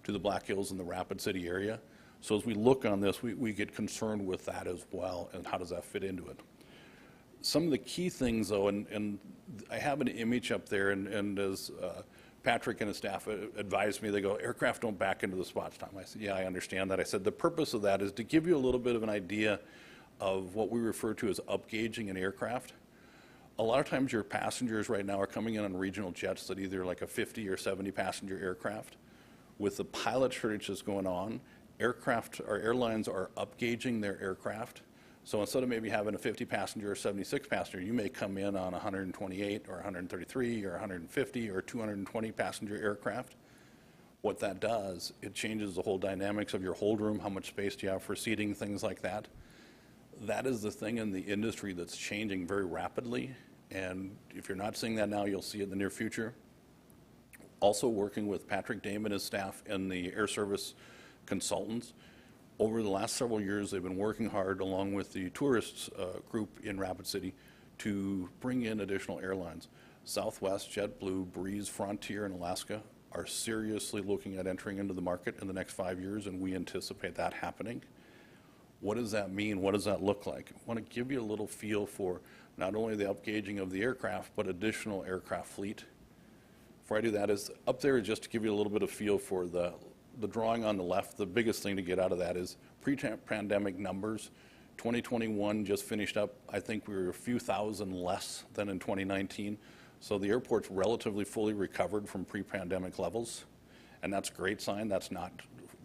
to the Black Hills and the Rapid City area. So as we look on this, we get concerned with that as well, and how does that fit into it. Some of the key things, though, and I have an image up there, and as Patrick and his staff advised me, they go, aircraft don't back into the spots, Tom. I said, yeah, I understand that. I said, the purpose of that is to give you a little bit of an idea of what we refer to as upgauging an aircraft. A lot of times your passengers right now are coming in on regional jets that either like a 50 or 70 passenger aircraft. With the pilot shortage that's going on, airlines are upgauging their aircraft. So instead of maybe having a 50 passenger or 76 passenger, you may come in on 128 or 133 or 150 or 220 passenger aircraft. What that does, it changes the whole dynamics of your hold room, how much space do you have for seating, things like that. That is the thing in the industry that's changing very rapidly, and if you're not seeing that now, you'll see it in the near future. Also working with Patrick Dame and his staff and the air service consultants. Over the last several years, they've been working hard along with the tourists group in Rapid City to bring in additional airlines. Southwest, JetBlue, Breeze, Frontier, and Alaska are seriously looking at entering into the market in the next 5 years, and we anticipate that happening. What does that mean? What does that look like? I want to give you a little feel for not only the upgauging of the aircraft, but additional aircraft fleet. Before I do that, is up there just to give you a little bit of feel for the drawing on the left. The biggest thing to get out of that is pre-pandemic numbers. 2021 just finished up. I think we were a few thousand less than in 2019. So the airport's relatively fully recovered from pre-pandemic levels. And that's a great sign. That's not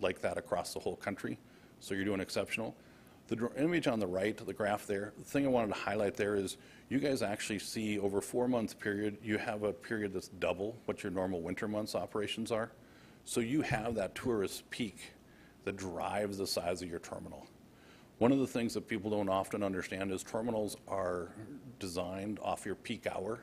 like that across the whole country. So you're doing exceptional. The image on the right, the graph there, the thing I wanted to highlight there is you guys actually see over a 4-month period, you have a period that's double what your normal winter months operations are. So you have that tourist peak that drives the size of your terminal. One of the things that people don't often understand is terminals are designed off your peak hour.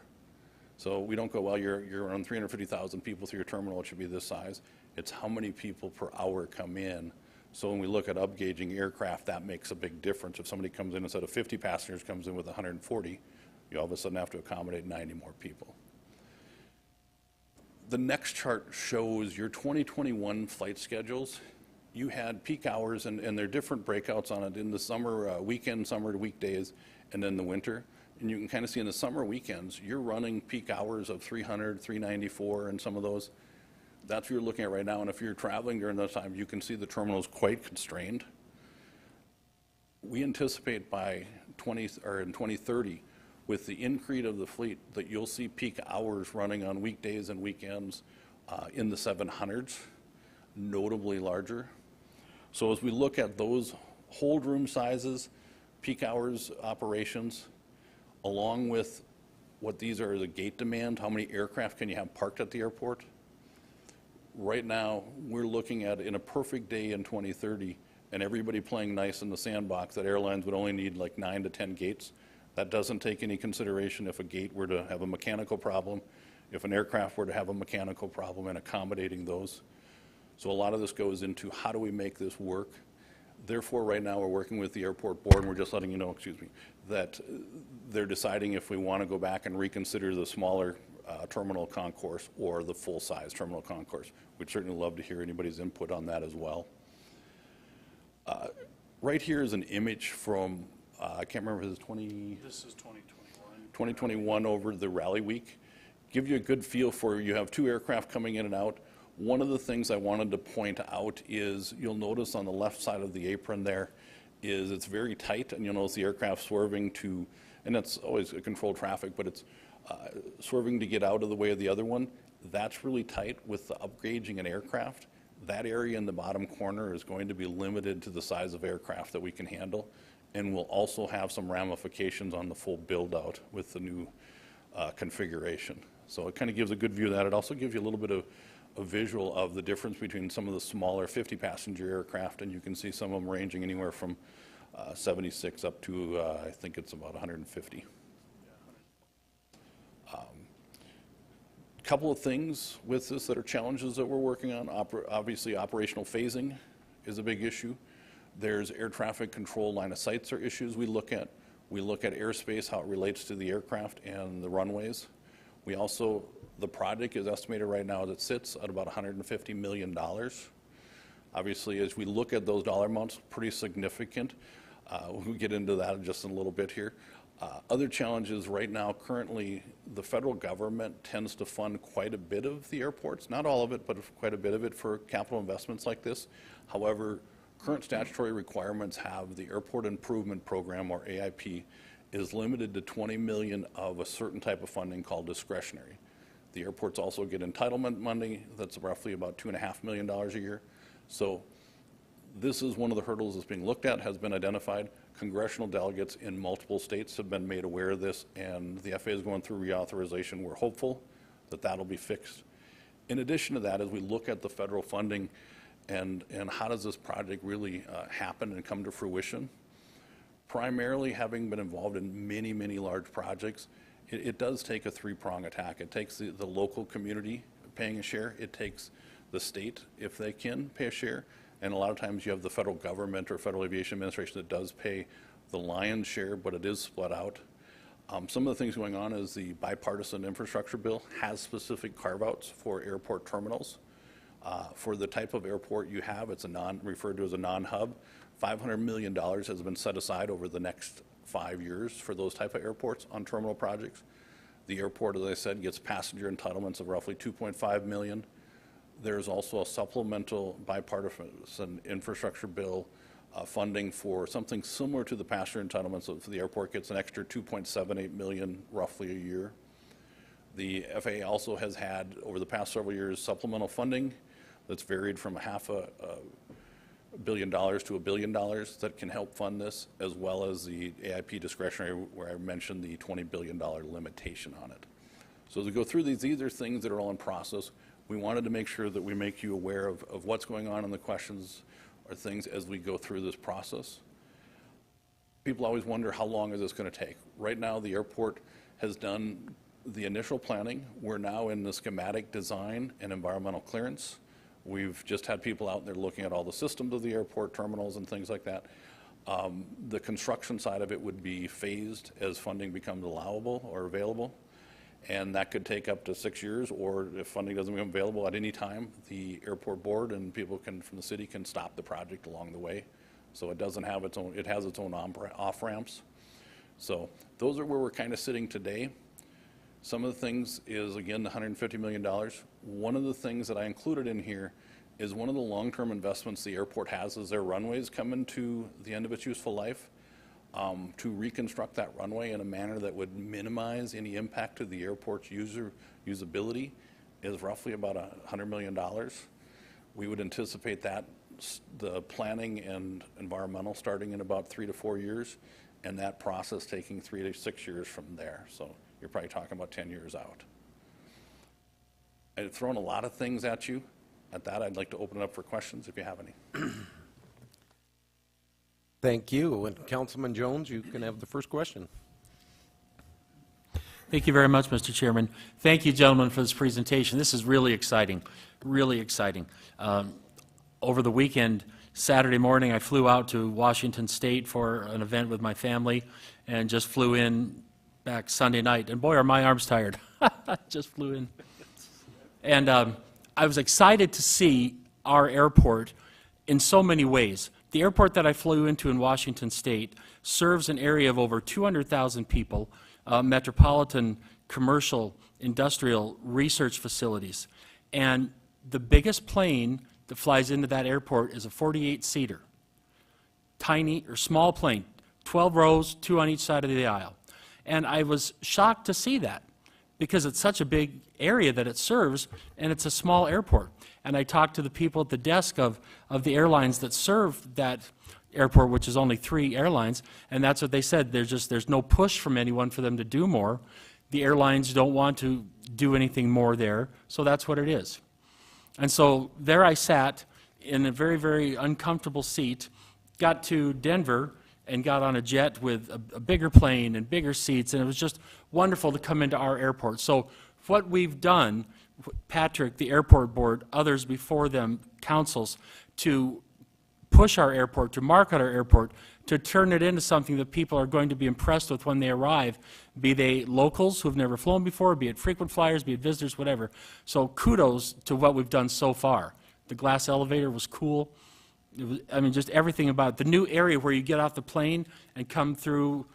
So we don't go, well, you're around 350,000 people through your terminal, it should be this size. It's how many people per hour come in. So when we look at upgauging aircraft, that makes a big difference. If somebody comes in instead of 50 passengers, comes in with 140, you all of a sudden have to accommodate 90 more people. The next chart shows your 2021 flight schedules. You had peak hours, and there are different breakouts on it in the summer, weekend, summer weekdays, and then the winter. And you can kind of see in the summer weekends, you're running peak hours of 300, 394, and some of those. That's what you're looking at right now, and if you're traveling during those times, you can see the terminal is quite constrained. We anticipate by in 2030, with the increase of the fleet, that you'll see peak hours running on weekdays and weekends in the 700s, notably larger. So as we look at those hold room sizes, peak hours operations, along with what these are, the gate demand, how many aircraft can you have parked at the airport? Right now, we're looking at, in a perfect day in 2030, and everybody playing nice in the sandbox, that airlines would only need like 9 to 10 gates. That doesn't take any consideration if a gate were to have a mechanical problem, if an aircraft were to have a mechanical problem, and accommodating those. So a lot of this goes into how do we make this work. Therefore, right now, we're working with the airport board, and we're just letting you know, that they're deciding if we want to go back and reconsider the smaller terminal concourse or the full-size terminal concourse. We'd certainly love to hear anybody's input on that as well. Right here is an image from, I can't remember if it's This is 2021. 2021 over the rally week. Give you a good feel for, you have 2 aircraft coming in and out. One of the things I wanted to point out is you'll notice on the left side of the apron there is it's very tight, and you'll notice the aircraft swerving to, and that's always a controlled traffic, but it's swerving to get out of the way of the other one. That's really tight with the upgauging an aircraft. That area in the bottom corner is going to be limited to the size of aircraft that we can handle, and we'll also have some ramifications on the full build-out with the new configuration. So it kind of gives a good view of that. It also gives you a little bit of a visual of the difference between some of the smaller 50-passenger aircraft, and you can see some of them ranging anywhere from 76 up to, I think it's about 150. Couple of things with this that are challenges that we're working on. Obviously, operational phasing is a big issue. There's air traffic control line of sights are issues we look at. We look at airspace, how it relates to the aircraft and the runways. We also, the project is estimated right now as it sits at about $150 million. Obviously, as we look at those dollar amounts, pretty significant. We'll get into that just in a little bit here. Other challenges right now, currently, the federal government tends to fund quite a bit of the airports, not all of it, but quite a bit of it for capital investments like this. However, current statutory requirements have the Airport Improvement Program, or AIP, is limited to 20 million of a certain type of funding called discretionary. The airports also get entitlement money that's roughly about $2.5 million a year. So this is one of the hurdles that's being looked at, has been identified. Congressional delegates in multiple states have been made aware of this, and the FAA is going through reauthorization. We're hopeful that that'll be fixed. In addition to that, as we look at the federal funding and how does this project really happen and come to fruition, primarily having been involved in many, many large projects, it does take a three-prong attack. It takes the local community paying a share. It takes the state, if they can, pay a share. And a lot of times you have the federal government or Federal Aviation Administration that does pay the lion's share, but it is split out. Some of the things going on is the bipartisan infrastructure bill has specific carve-outs for airport terminals. For the type of airport you have, it's referred to as a non-hub. $500 million has been set aside over the next 5 years for those type of airports on terminal projects. The airport, as I said, gets passenger entitlements of roughly $2.5 million. There's also a supplemental bipartisan infrastructure bill funding for something similar to the passenger entitlements. So the airport gets an extra $2.78 million roughly a year. The FAA also has had, over the past several years, supplemental funding that's varied from $500 million to $1 billion that can help fund this, as well as the AIP discretionary, where I mentioned the $20 billion limitation on it. So as we go through these are things that are all in process. We wanted to make sure that we make you aware of what's going on in the questions or things as we go through this process. People always wonder, how long is this going to take? Right now, the airport has done the initial planning. We're now in the schematic design and environmental clearance. We've just had people out there looking at all the systems of the airport, terminals and things like that. The construction side of it would be phased as funding becomes allowable or available. And that could take up to 6 years, or if funding doesn't become available at any time, the airport board and people from the city can stop the project along the way. So it doesn't have its own, it has its own off ramps. So those are where we're kind of sitting today. Some of the things is, again, the $150 million. One of the things that I included in here is one of the long-term investments the airport has as their runways come into the end of its useful life. To reconstruct that runway in a manner that would minimize any impact to the airport's usability is roughly about $100 million. We would anticipate that the planning and environmental starting in about 3 to 4 years, and that process taking 3 to 6 years from there. So you're probably talking about 10 years out. I've thrown a lot of things at you. At that, I'd like to open it up for questions if you have any. Thank you. And Councilman Jones, you can have the first question. Thank you very much, Mr. Chairman. Thank you, gentlemen, for this presentation. This is really exciting, really exciting. Over the weekend, Saturday morning, I flew out to Washington State for an event with my family and just flew in back Sunday night. And boy, are my arms tired. Just flew in. And I was excited to see our airport in so many ways. The airport that I flew into in Washington State serves an area of over 200,000 people, metropolitan, commercial, industrial, research facilities. And the biggest plane that flies into that airport is a 48-seater, tiny or small plane, 12 rows, 2 on each side of the aisle. And I was shocked to see that because it's such a big area that it serves, and it's a small airport. And I talked to the people at the desk of the airlines that serve that airport, which is only 3 airlines, and that's what they said. There's no push from anyone for them to do more. The airlines don't want to do anything more there, so that's what it is. And so there I sat in a very, very uncomfortable seat, got to Denver and got on a jet with a bigger plane and bigger seats, and it was just wonderful to come into our airport. So what we've done, Patrick, the airport board, others before them, councils, to push our airport, to market our airport, to turn it into something that people are going to be impressed with when they arrive, be they locals who've never flown before, be it frequent flyers, be it visitors, whatever. So kudos to what we've done so far. The glass elevator was cool. It was, I mean, just everything about it. The new area where you get off the plane and come through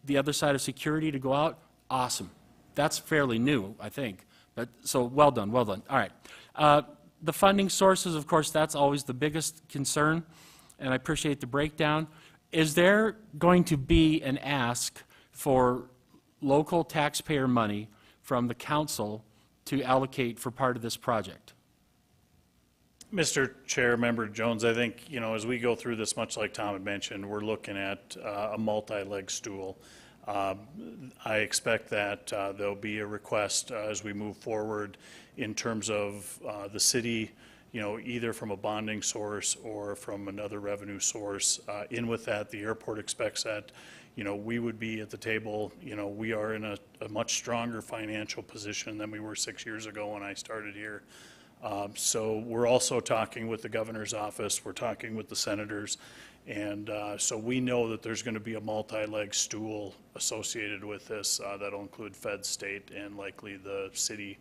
the other side of security to go out, awesome. That's fairly new, I think. But so well done, well done. All right. The funding sources, of course, that's always the biggest concern, and I appreciate the breakdown. Is there going to be an ask for local taxpayer money from the council to allocate for part of this project? Mr. Chair, Member Jones, I think, as we go through this, much like Tom had mentioned, we're looking at a multi-leg stool. I expect that there'll be a request as we move forward in terms of the city, either from a bonding source or from another revenue source. In with that, the airport expects that, we would be at the table. We are in a much stronger financial position than we were 6 years ago when I started here. So we're also talking with the governor's office, we're talking with the senators, and so we know that there's going to be a multi-leg stool associated with this that'll include Fed, state, and likely the city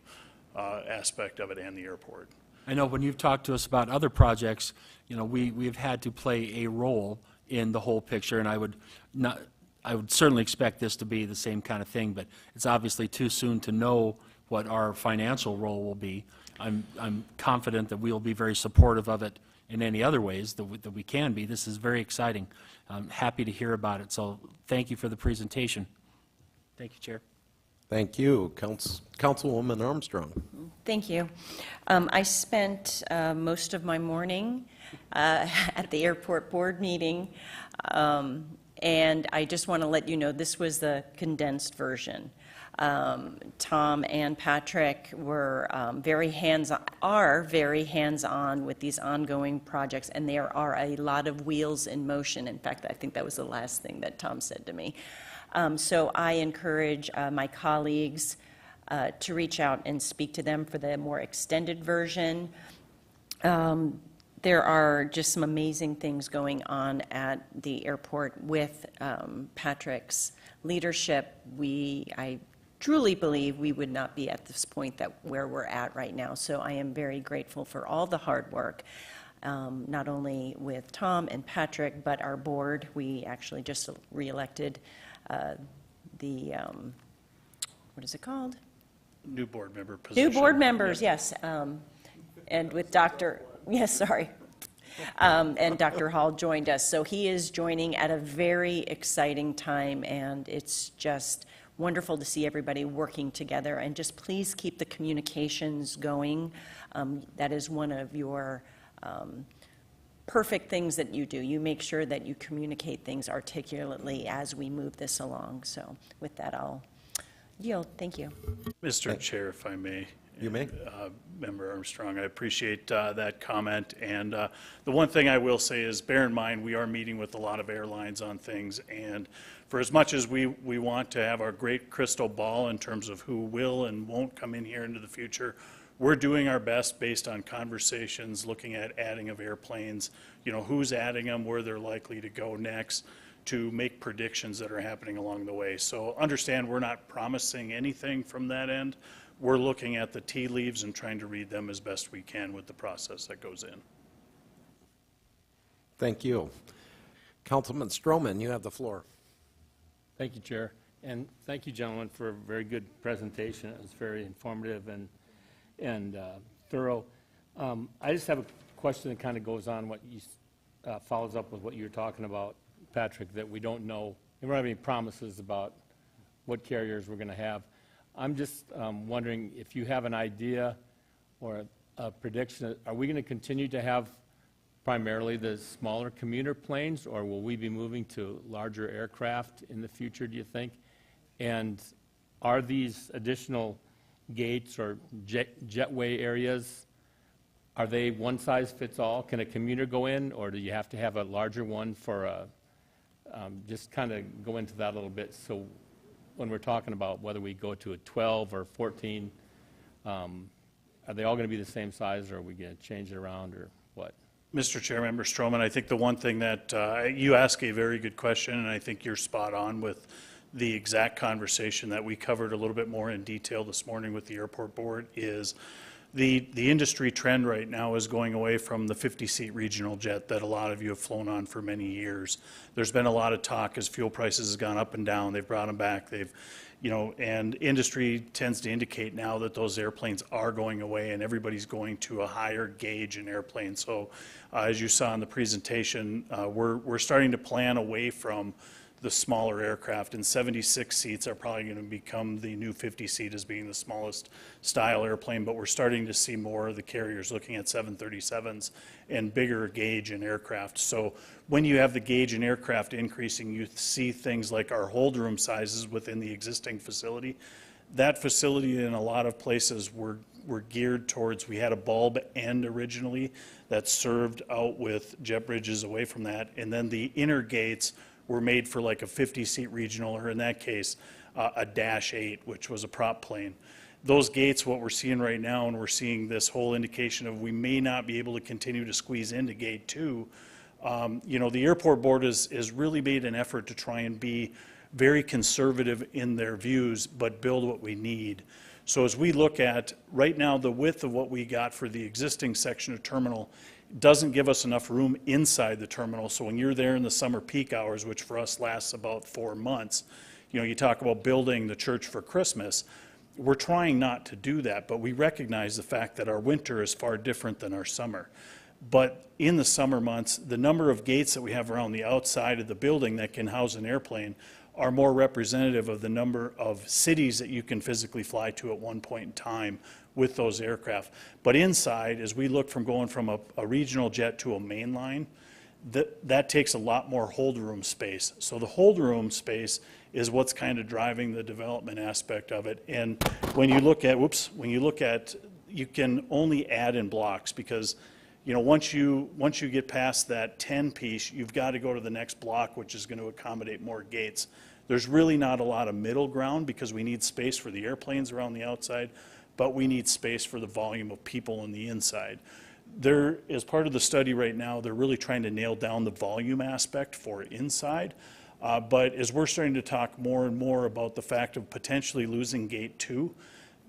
aspect of it and the airport. I know when you've talked to us about other projects, we've had to play a role in the whole picture, and I would certainly expect this to be the same kind of thing, but it's obviously too soon to know what our financial role will be. I'm confident that we'll be very supportive of it in any other ways that we can be. This is very exciting. I'm happy to hear about it, so thank you for the presentation. Thank you, Chair. Thank you. Councilwoman Armstrong. Thank you. I spent most of my morning at the airport board meeting, and I just want to let you know this was the condensed version. Tom and Patrick were very hands-on with these ongoing projects, and there are a lot of wheels in motion. In fact, I think that was the last thing that Tom said to me. So I encourage my colleagues to reach out and speak to them for the more extended version. There are just some amazing things going on at the airport with Patrick's leadership. I truly believe we would not be at this point where we're at right now. So I am very grateful for all the hard work, not only with Tom and Patrick, but our board. We actually just re-elected the, what is it called? New board member position. New board members, yes. And with Dr., yes, sorry. And Dr. Hall joined us. So he is joining at a very exciting time, and it's just wonderful to see everybody working together. And just please keep the communications going. That is one of your perfect things that you do. You make sure that you communicate things articulately as we move this along. So with that, I'll yield. Thank you. Mr. Chair, if I may. You may. Member Armstrong, I appreciate that comment. And the one thing I will say is bear in mind we are meeting with a lot of airlines on things. And for as much as we want to have our great crystal ball in terms of who will and won't come in here into the future, we're doing our best based on conversations, looking at adding of airplanes, who's adding them, where they're likely to go next, to make predictions that are happening along the way. So understand we're not promising anything from that end. We're looking at the tea leaves and trying to read them as best we can with the process that goes in. Thank you. Councilman Stroman, you have the floor. Thank you, Chair. And thank you, gentlemen, for a very good presentation. It was very informative and thorough. I just have a question that kind of goes on what you follows up with what you were talking about, Patrick, that we don't know. We don't have any promises about what carriers we're going to have. I'm just wondering if you have an idea or a prediction. Are we going to continue to have primarily the smaller commuter planes, or will we be moving to larger aircraft in the future, do you think? And are these additional gates or jetway areas Are they one size fits all? Can a commuter go in, or do you have to have a larger one for a, just kind of go into that a little bit, so when we're talking about whether we go to a 12 or 14, are they all going to be the same size, or are we going to change it around, or what? Mr. Chair, Member Stroman, I think the one thing that, you ask a very good question, and I think you're spot on with the exact conversation that we covered a little bit more in detail this morning with the airport board, is the industry trend right now is going away from the 50-seat regional jet that a lot of you have flown on for many years. There's been a lot of talk as fuel prices have gone up and down. They've brought them back. They've, you know, and industry tends to indicate now that those airplanes are going away and everybody's going to a higher gauge in airplane. So as you saw in the presentation, we're starting to plan away from the smaller aircraft, and 76 seats are probably going to become the new 50 seat as being the smallest style airplane, but we're starting to see more of the carriers looking at 737s and bigger gauge in aircraft. So when you have the gauge in aircraft increasing, you see things like our hold room sizes within the existing facility. That facility in a lot of places were geared towards, we had a bulb end originally that served out with jet bridges away from that, and then the inner gates were made for like a 50-seat regional, or in that case, a Dash 8, which was a prop plane. Those gates, what we're seeing right now, and we're seeing this whole indication of we may not be able to continue to squeeze into Gate 2. You know, the airport board has really made an effort to try and be very conservative in their views, but build what we need. So as we look at, right now, the width of what we got for the existing section of terminal doesn't give us enough room inside the terminal. So when you're there in the summer peak hours, which for us lasts about 4 months, you know, you talk about building the church for Christmas. We're trying not to do that, but we recognize the fact that our winter is far different than our summer. But in the summer months, the number of gates that we have around the outside of the building that can house an airplane are more representative of the number of cities that you can physically fly to at one point in time with those aircraft. But inside, as we look from going from a regional jet to a mainline, that takes a lot more hold room space. So the hold room space is what's kind of driving the development aspect of it. And when you look at, you can only add in blocks, because you know, once you get past that 10 piece, you've got to go to the next block, which is going to accommodate more gates. There's really not a lot of middle ground, because we need space for the airplanes around the outside, but we need space for the volume of people on the inside. There, as part of the study right now, they're really trying to nail down the volume aspect for inside. But as we're starting to talk more and more about the fact of potentially losing Gate 2,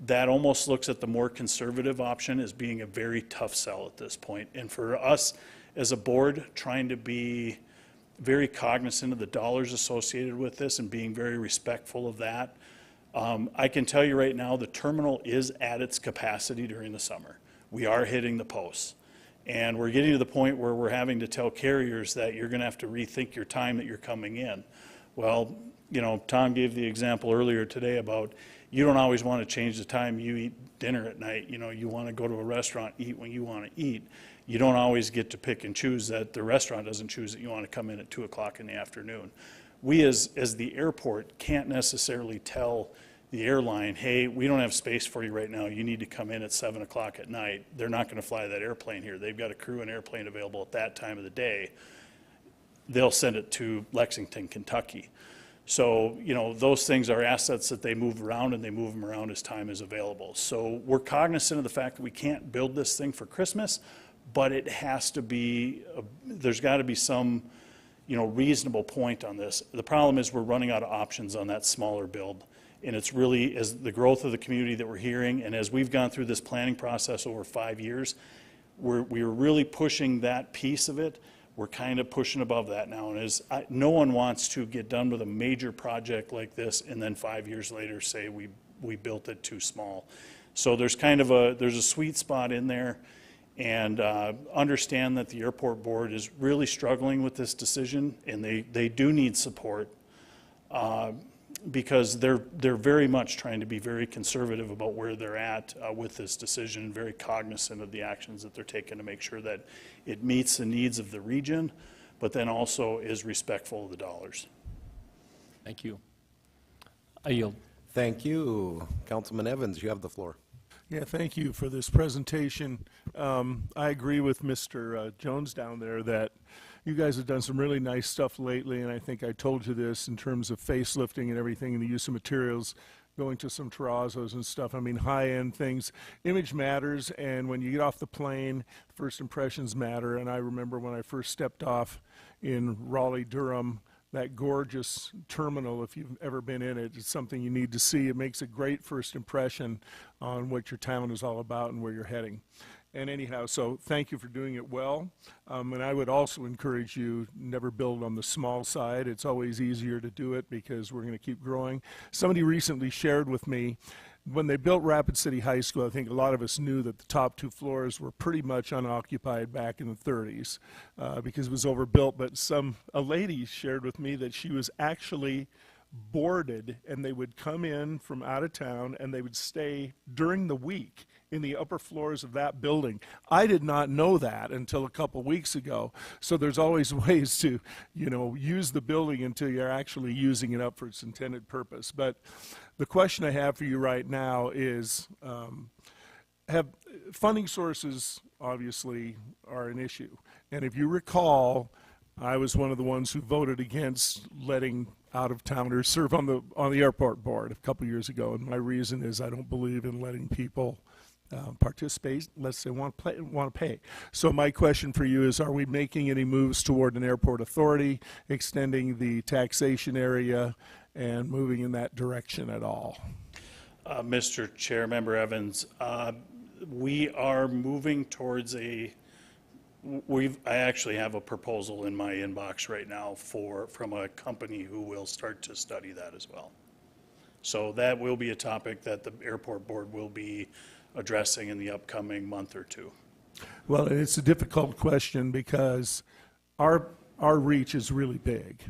that almost looks at the more conservative option as being a very tough sell at this point. And for us as a board, trying to be very cognizant of the dollars associated with this and being very respectful of that, I can tell you right now, the terminal is at its capacity during the summer. We are hitting the posts. And we're getting to the point where we're having to tell carriers that you're going to have to rethink your time that you're coming in. Well, you know, Tom gave the example earlier today about you don't always want to change the time you eat dinner at night. You know, you want to go to a restaurant, eat when you want to eat. You don't always get to pick and choose that. The restaurant doesn't choose that you want to come in at 2 o'clock in the afternoon. We as the airport can't necessarily tell the airline, hey, we don't have space for you right now. You need to come in at 7 o'clock at night. They're not going to fly that airplane here. They've got a crew and airplane available at that time of the day. They'll send it to Lexington, Kentucky. So, you know, those things are assets that they move around, and they move them around as time is available. So we're cognizant of the fact that we can't build this thing for Christmas, but it has to be, there's got to be some, you know, reasonable point on this. The problem is we're running out of options on that smaller build. And it's really, as the growth of the community that we're hearing, and as we've gone through this planning process over 5 years, we're really pushing that piece of it. We're kind of pushing above that now. And no one wants to get done with a major project like this and then 5 years later say we built it too small. So there's kind of there's a sweet spot in there, and understand that the airport board is really struggling with this decision, and they do need support. Because they're very much trying to be very conservative about where they're at with this decision, and very cognizant of the actions that they're taking to make sure that it meets the needs of the region, but then also is respectful of the dollars. Thank you. I yield. Thank you. Councilman Evans, you have the floor. Yeah, thank you for this presentation. I agree with Mr. Jones down there that you guys have done some really nice stuff lately, and I think I told you this in terms of facelifting and everything and the use of materials, going to some terrazzos and stuff. I mean, high-end things. Image matters, and when you get off the plane, first impressions matter. And I remember when I first stepped off in Raleigh-Durham, that gorgeous terminal, if you've ever been in it, it's something you need to see. It makes a great first impression on what your town is all about and where you're heading. And anyhow, so thank you for doing it well. And I would also encourage you, never build on the small side. It's always easier to do it because we're going to keep growing. Somebody recently shared with me, when they built Rapid City High School, I think a lot of us knew that the top 2 floors were pretty much unoccupied back in the 30s because it was overbuilt. But a lady shared with me that she was actually boarded, and they would come in from out of town and they would stay during the week in the upper floors of that building. I did not know that until a couple weeks ago. So there's always ways to, use the building until you're actually using it up for its intended purpose. But the question I have for you right now is, have funding sources obviously are an issue. And if you recall, I was one of the ones who voted against letting out-of-towners serve on the airport board a couple years ago, and my reason is I don't believe in letting people participate unless they want to pay. So my question for you is, are we making any moves toward an airport authority, extending the taxation area, and moving in that direction at all? Mr. Chair, Member Evans, we are moving towards I actually have a proposal in my inbox right now from a company who will start to study that as well. So that will be a topic that the airport board will be addressing in the upcoming month or two. Well, it's a difficult question because our reach is really big.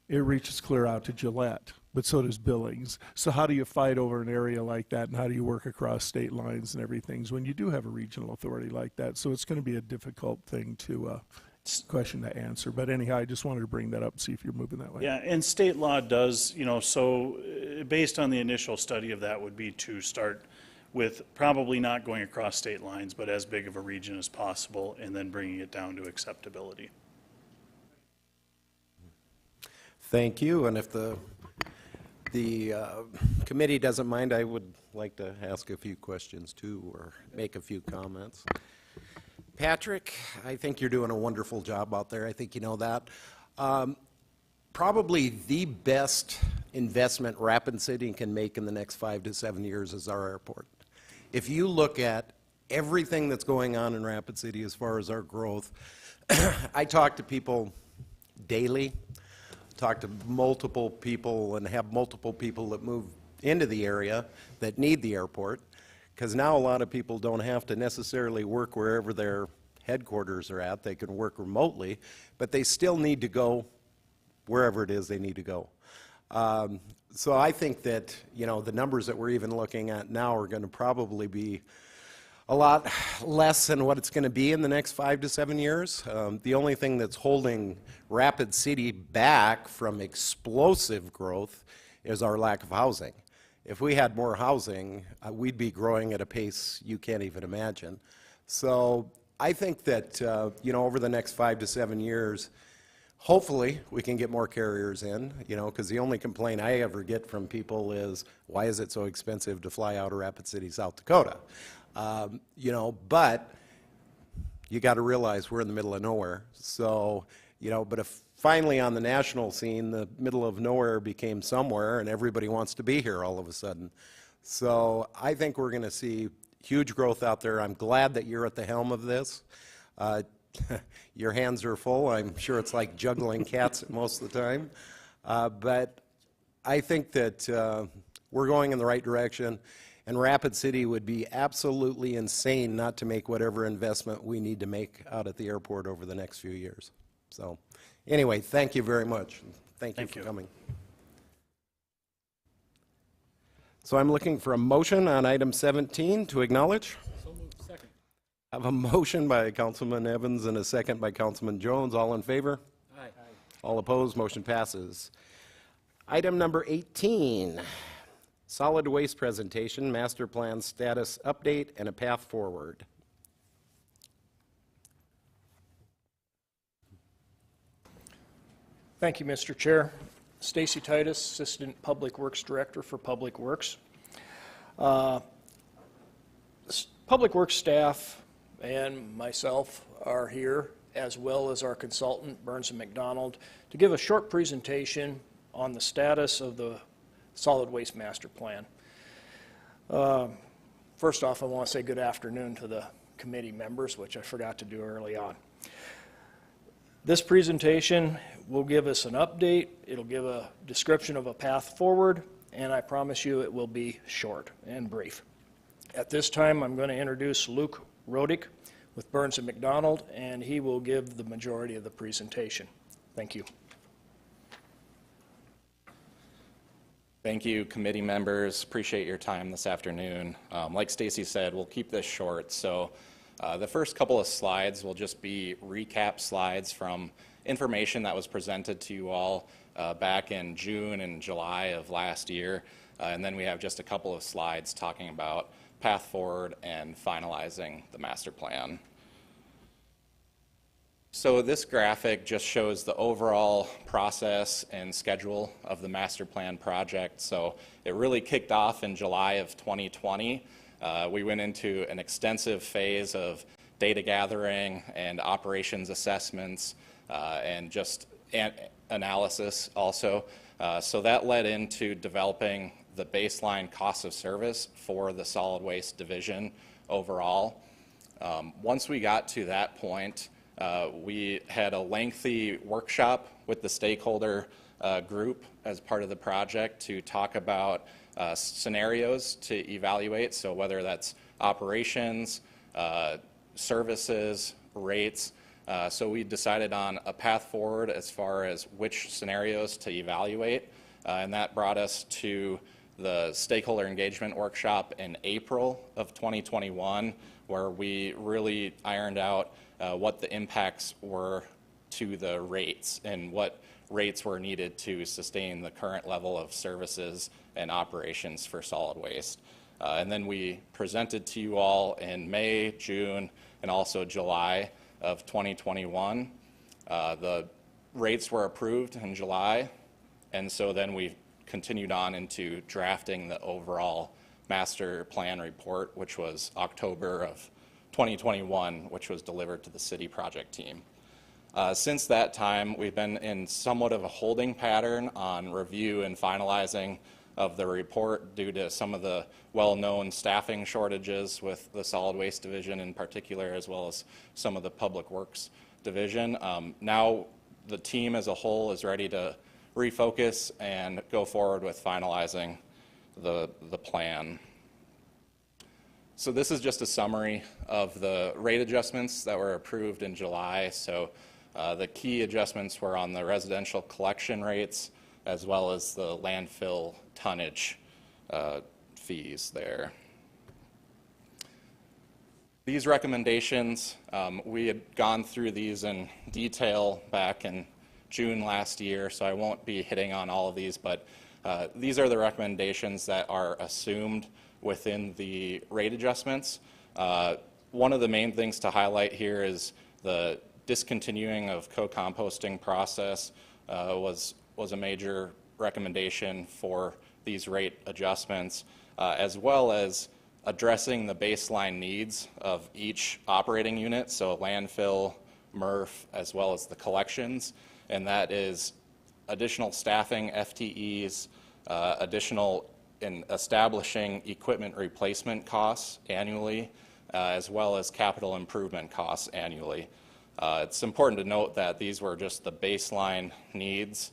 It reaches clear out to Gillette, but so does Billings. So how do you fight over an area like that, and how do you work across state lines and everything when you do have a regional authority like that? So it's going to be a difficult thing question to answer. But anyhow, I just wanted to bring that up and see if you're moving that way. Yeah, and state law does, so based on the initial study of that would be to start with probably not going across state lines, but as big of a region as possible, and then bringing it down to acceptability. Thank you. And if the committee doesn't mind, I would like to ask a few questions too, or make a few comments. Patrick, I think you're doing a wonderful job out there. I think you know that. Probably the best investment Rapid City can make in the next 5 to 7 years is our airport. If you look at everything that's going on in Rapid City as far as our growth, I talk to people daily, talk to multiple people, and have multiple people that move into the area that need the airport, because now a lot of people don't have to necessarily work wherever their headquarters are at. They can work remotely, but they still need to go wherever it is they need to go. So I think that, the numbers that we're even looking at now are going to probably be a lot less than what it's going to be in the next 5 to 7 years. The only thing that's holding Rapid City back from explosive growth is our lack of housing. If we had more housing, we'd be growing at a pace you can't even imagine. So I think that, over the next 5 to 7 years, hopefully we can get more carriers in, because the only complaint I ever get from people is, why is it so expensive to fly out of Rapid City, South Dakota? But you got to realize we're in the middle of nowhere. So, but if finally on the national scene, the middle of nowhere became somewhere and everybody wants to be here all of a sudden. So I think we're going to see huge growth out there. I'm glad that you're at the helm of this. Your hands are full. I'm sure it's like juggling cats most of the time. But I think that we're going in the right direction. And Rapid City would be absolutely insane not to make whatever investment we need to make out at the airport over the next few years. So anyway, thank you very much. Thank you for coming. So I'm looking for a motion on item 17 to acknowledge. So moved. Second. I have a motion by Councilman Evans and a second by Councilman Jones. All in favor? Aye. All opposed? Motion passes. Item number 18. Solid waste presentation, master plan status update, and a path forward. Thank you, Mr. Chair. Stacy Titus, Assistant Public Works Director for Public Works. Public Works staff and myself are here, as well as our consultant, Burns and McDonald, to give a short presentation on the status of the solid waste master plan. First off, I want to say good afternoon to the committee members, which I forgot to do early on. This presentation will give us an update, it'll give a description of a path forward, and I promise you it will be short and brief. At this time, I'm going to introduce Luke Rodick with Burns and McDonald, and he will give the majority of the presentation. Thank you. Thank you, committee members. Appreciate your time this afternoon. Like Stacy said, we'll keep this short. So the first couple of slides will just be recap slides from information that was presented to you all back in June and July of last year. And then we have just a couple of slides talking about path forward and finalizing the master plan. So this graphic just shows the overall process and schedule of the master plan project. So it really kicked off in July of 2020. We went into an extensive phase of data gathering and operations assessments and just analysis also. So that led into developing the baseline cost of service for the solid waste division overall. Once we got to that point, we had a lengthy workshop with the stakeholder group as part of the project to talk about scenarios to evaluate, so whether that's operations, services, rates. So we decided on a path forward as far as which scenarios to evaluate, and that brought us to the stakeholder engagement workshop in April of 2021, where we really ironed out what the impacts were to the rates and what rates were needed to sustain the current level of services and operations for solid waste. And then we presented to you all in May, June, and also July of 2021. The rates were approved in July, and so then we continued on into drafting the overall master plan report, which was October of 2021, which was delivered to the city project team. Since that time, we've been in somewhat of a holding pattern on review and finalizing of the report due to some of the well-known staffing shortages with the solid waste division in particular, as well as some of the public works division. Now the team as a whole is ready to refocus and go forward with finalizing the plan. So this is just a summary of the rate adjustments that were approved in July. So the key adjustments were on the residential collection rates as well as the landfill tonnage fees there. These recommendations, we had gone through these in detail back in June last year, so I won't be hitting on all of these, but these are the recommendations that are assumed within the rate adjustments. One of the main things to highlight here is the discontinuing of co-composting process was a major recommendation for these rate adjustments, as well as addressing the baseline needs of each operating unit, so landfill, MRF, as well as the collections, and that is additional staffing, FTEs, additional in establishing equipment replacement costs annually, as well as capital improvement costs annually. It's important to note that these were just the baseline needs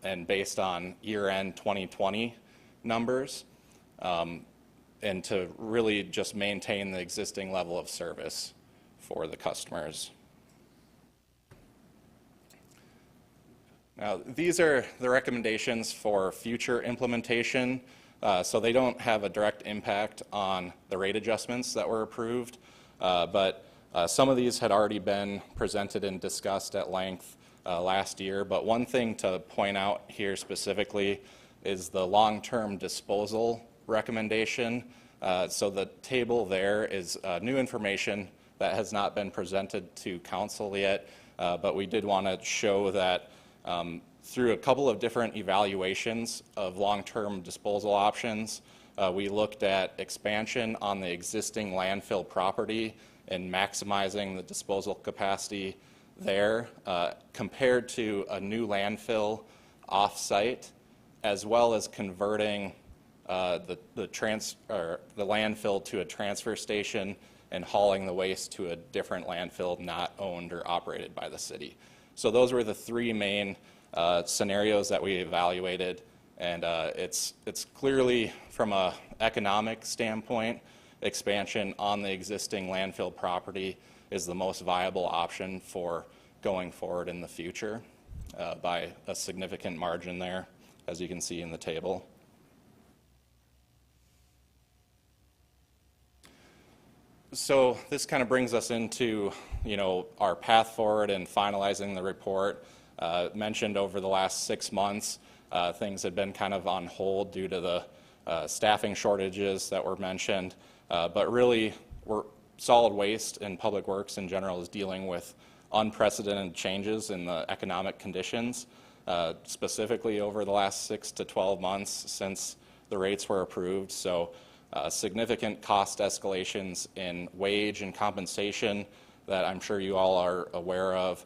and based on year-end 2020 numbers, and to really just maintain the existing level of service for the customers. Now, these are the recommendations for future implementation, so they don't have a direct impact on the rate adjustments that were approved, but some of these had already been presented and discussed at length last year. But one thing to point out here specifically is the long-term disposal recommendation. So the table there is new information that has not been presented to council yet, but we did want to show that through a couple of different evaluations of long-term disposal options, we looked at expansion on the existing landfill property and maximizing the disposal capacity there compared to a new landfill off-site, as well as converting the landfill to a transfer station and hauling the waste to a different landfill not owned or operated by the city. So those were the three main scenarios that we evaluated, and it's clearly from an economic standpoint, expansion on the existing landfill property is the most viable option for going forward in the future by a significant margin there, as you can see in the table. So this kind of brings us into, our path forward and finalizing the report. Mentioned over the last 6 months, things had been kind of on hold due to the staffing shortages that were mentioned, but really solid waste and public works in general is dealing with unprecedented changes in the economic conditions, specifically over the last 6 to 12 months since the rates were approved. So significant cost escalations in wage and compensation that I'm sure you all are aware of.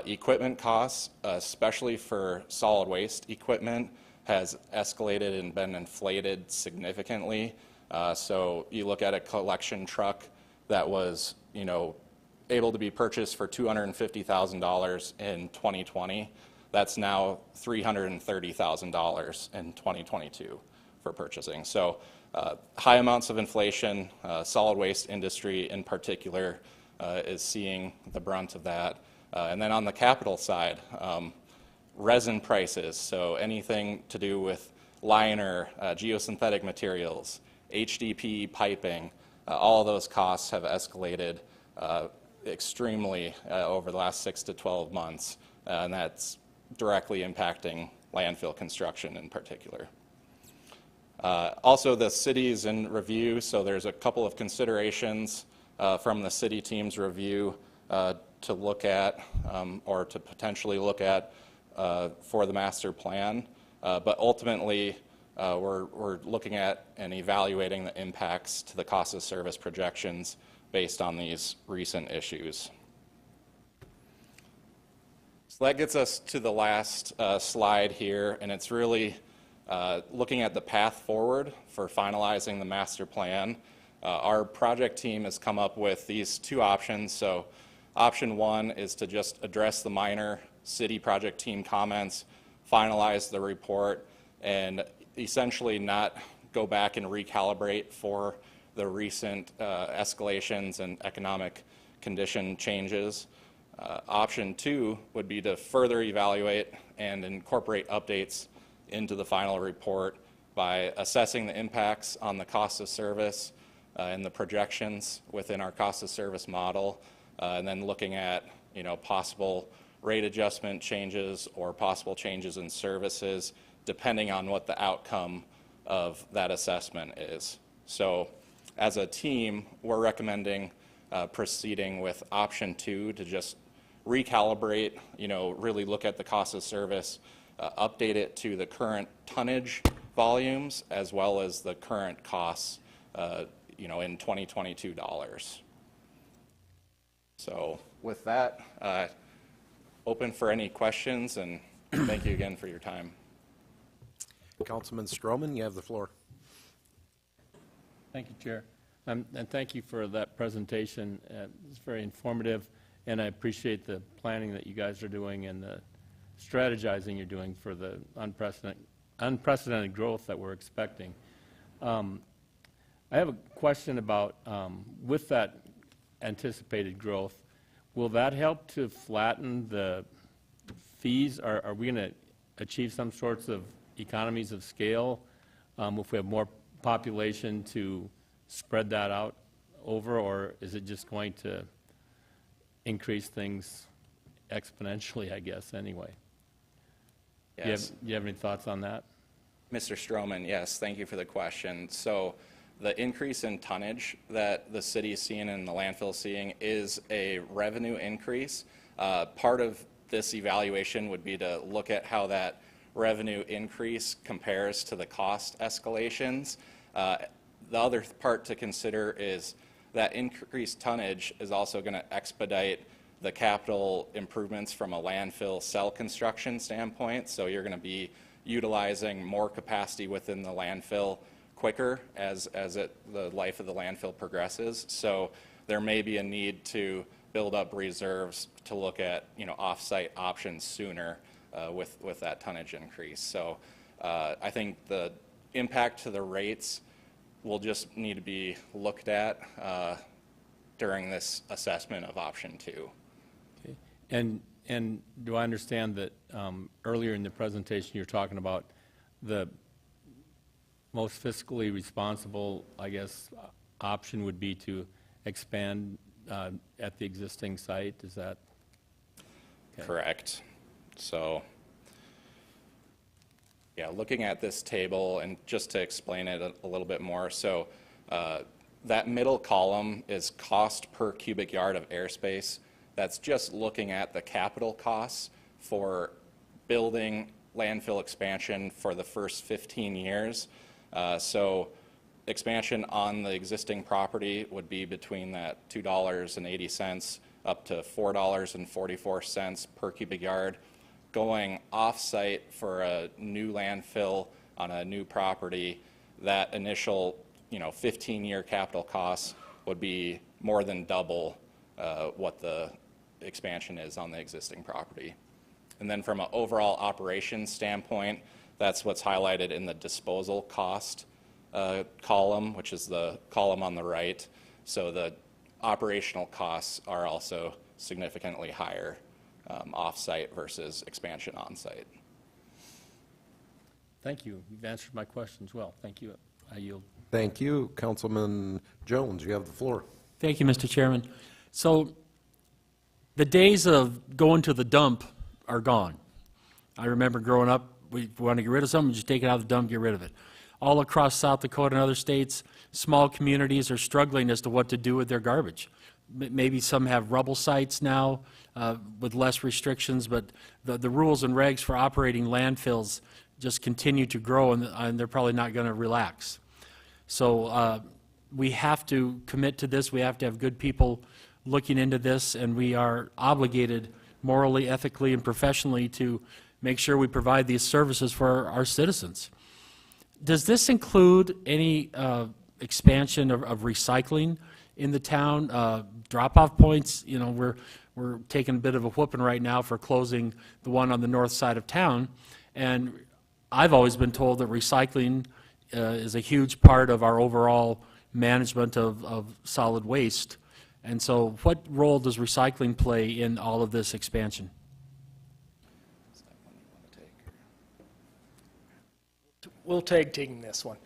Equipment costs, especially for solid waste equipment, has escalated and been inflated significantly. So you look at a collection truck that was, able to be purchased for $250,000 in 2020. That's now $330,000 in 2022 for purchasing. So high amounts of inflation, solid waste industry in particular is seeing the brunt of that. And then on the capital side, resin prices, so anything to do with liner, geosynthetic materials, HDPE piping, all of those costs have escalated extremely over the last 6 to 12 months, and that's directly impacting landfill construction in particular. Also, the city's in review, so there's a couple of considerations from the city team's review to look at or to potentially look at for the master plan. But ultimately, we're looking at and evaluating the impacts to the cost of service projections based on these recent issues. So that gets us to the last slide here, and it's really looking at the path forward for finalizing the master plan. Our project team has come up with these two options. So option one is to just address the minor city project team comments, finalize the report, and essentially not go back and recalibrate for the recent escalations and economic condition changes. Option two would be to further evaluate and incorporate updates into the final report by assessing the impacts on the cost of service and the projections within our cost of service model, and then looking at possible rate adjustment changes or possible changes in services depending on what the outcome of that assessment is. So as a team, we're recommending proceeding with option two to just recalibrate, really look at the cost of service, update it to the current tonnage volumes as well as the current costs, in 2022 dollars. So with that, open for any questions, and thank you again for your time. Councilman Stroman, you have the floor. Thank you, Chair. And thank you for that presentation. It's very informative, and I appreciate the planning that you guys are doing and the strategizing you're doing for the unprecedented growth that we're expecting. I have a question about, with that anticipated growth, will that help to flatten the fees? Are we going to achieve some sorts of economies of scale if we have more population to spread that out over, or is it just going to increase things exponentially, I guess, anyway? Yes. Do you have any thoughts on that? Mr. Stroman, yes, thank you for the question. So the increase in tonnage that the city is seeing and the landfill is seeing is a revenue increase. Part of this evaluation would be to look at how that revenue increase compares to the cost escalations. The other part to consider is that increased tonnage is also going to expedite the capital improvements from a landfill cell construction standpoint. So you're going to be utilizing more capacity within the landfill quicker as the life of the landfill progresses. So there may be a need to build up reserves to look at, off-site options sooner with that tonnage increase. So I think the impact to the rates will just need to be looked at during this assessment of option 2. Okay. And do I understand that earlier in the presentation you're talking about the most fiscally responsible, I guess, option would be to expand at the existing site? Is that okay? Correct. So, yeah, looking at this table, and just to explain it a little bit more, so that middle column is cost per cubic yard of airspace. That's just looking at the capital costs for building landfill expansion for the first 15 years. So expansion on the existing property would be between that $2.80 up to $4.44 per cubic yard. Going off-site for a new landfill on a new property, that initial 15-year capital costs would be more than double what the expansion is on the existing property. And then from an overall operations standpoint, that's what's highlighted in the disposal cost column, which is the column on the right. So the operational costs are also significantly higher off-site versus expansion on-site. Thank you. You've answered my questions well. Thank you. I yield. Thank you. Councilman Jones, you have the floor. Thank you, Mr. Chairman. So the days of going to the dump are gone. I remember growing up, we want to get rid of something, just take it out of the dump, get rid of it. All across South Dakota and other states, small communities are struggling as to what to do with their garbage. Maybe some have rubble sites now with less restrictions, but the rules and regs for operating landfills just continue to grow, and they're probably not going to relax. So we have to commit to this. We have to have good people looking into this, and we are obligated morally, ethically, and professionally to make sure we provide these services for our citizens. Does this include any expansion of recycling in the town? Drop-off points, we're taking a bit of a whooping right now for closing the one on the north side of town, and I've always been told that recycling is a huge part of our overall management of solid waste. And so what role does recycling play in all of this expansion? We'll tag team this one.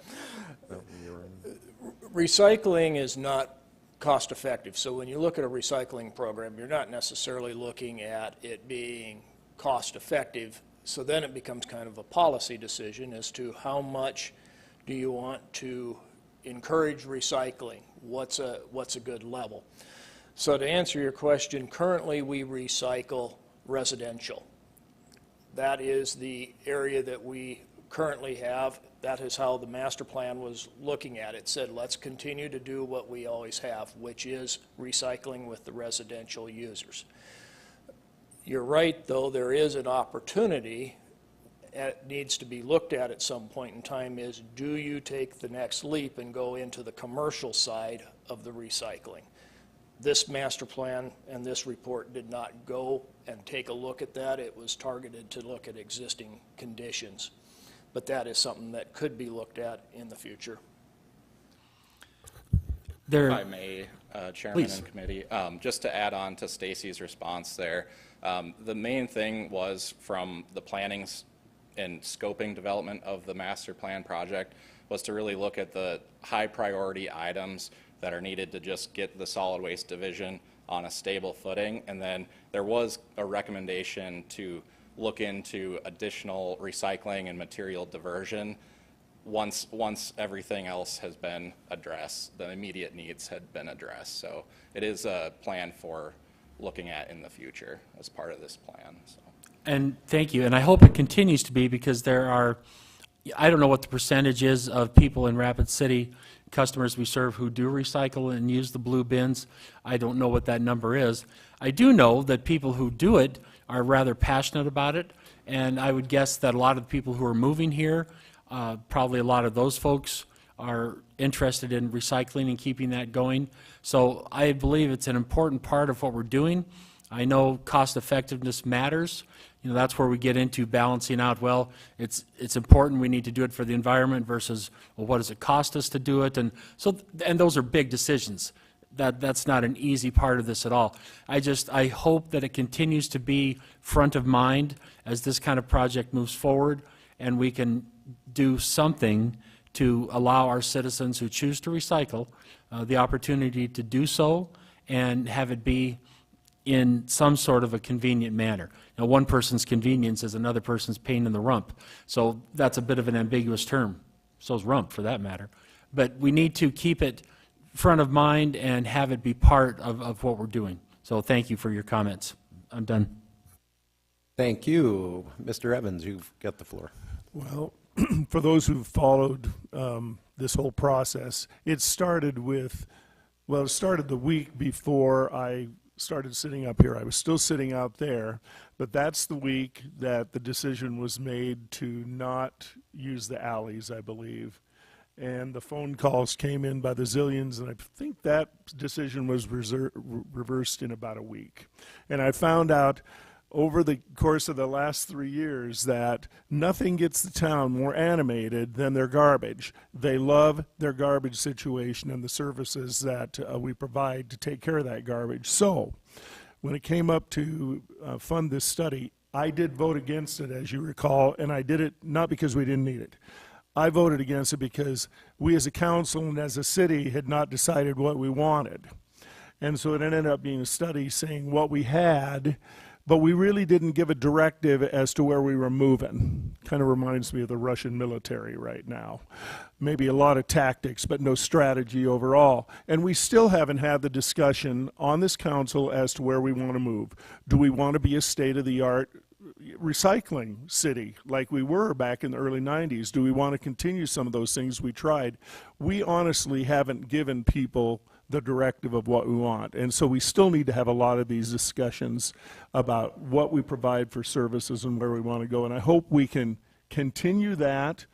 Recycling is not cost effective. So when you look at a recycling program, you're not necessarily looking at it being cost effective. So then it becomes kind of a policy decision as to how much do you want to encourage recycling? What's a good level? So to answer your question, currently we recycle residential. That is the area that we currently have. That is how the master plan was looking at it. It said, let's continue to do what we always have, which is recycling with the residential users. You're right, though, there is an opportunity that needs to be looked at some point in time is, do you take the next leap and go into the commercial side of the recycling? This master plan and this report did not go and take a look at that. It was targeted to look at existing conditions. But that is something that could be looked at in the future. If I may, Chairman Please. and committee, just to add on to Stacy's response there, the main thing was from the plannings and scoping development of the master plan project was to really look at the high priority items that are needed to just get the solid waste division on a stable footing. And then there was a recommendation to look into additional recycling and material diversion once everything else has been addressed, the immediate needs had been addressed. So it is a plan for looking at in the future as part of this plan. So. And thank you, and I hope it continues to be, because there are, I don't know what the percentage is of people in Rapid City, customers we serve, who do recycle and use the blue bins. I don't know what that number is. I do know that people who do it are rather passionate about it, and I would guess that a lot of the people who are moving here, probably a lot of those folks are interested in recycling and keeping that going. So I believe it's an important part of what we're doing. I know cost effectiveness matters. You know, that's where we get into balancing out, well, it's important, we need to do it for the environment versus, well, what does it cost us to do it? And so, and those are big decisions. That's not an easy part of this at all. I hope that it continues to be front of mind as this kind of project moves forward, and we can do something to allow our citizens who choose to recycle the opportunity to do so, and have it be in some sort of a convenient manner. Now, one person's convenience is another person's pain in the rump, so that's a bit of an ambiguous term. So is rump, for that matter. But we need to keep it front of mind and have it be part of what we're doing. So thank you for your comments. I'm done. Thank you. Mr. Evans, you've got the floor. Well, for those who've followed this whole process, it started the week before I started sitting up here. I was still sitting out there, but that's the week that the decision was made to not use the alleys, I believe. And the phone calls came in by the zillions, and I think that decision was reversed in about a week. And I found out over the course of the last 3 years that nothing gets the town more animated than their garbage. They love their garbage situation and the services that we provide to take care of that garbage. So when it came up to fund this study, I did vote against it, as you recall, and I did it not because we didn't need it. I voted against it because we as a council and as a city had not decided what we wanted. And so it ended up being a study saying what we had, but we really didn't give a directive as to where we were moving. Kind of reminds me of the Russian military right now. Maybe a lot of tactics, but no strategy overall. And we still haven't had the discussion on this council as to where we want to move. Do we want to be a state-of-the-art recycling city like we were back in the early 90s? Do we want to continue some of those things we tried? We honestly haven't given people the directive of what we want. And so we still need to have a lot of these discussions about what we provide for services and where we want to go. And I hope we can continue that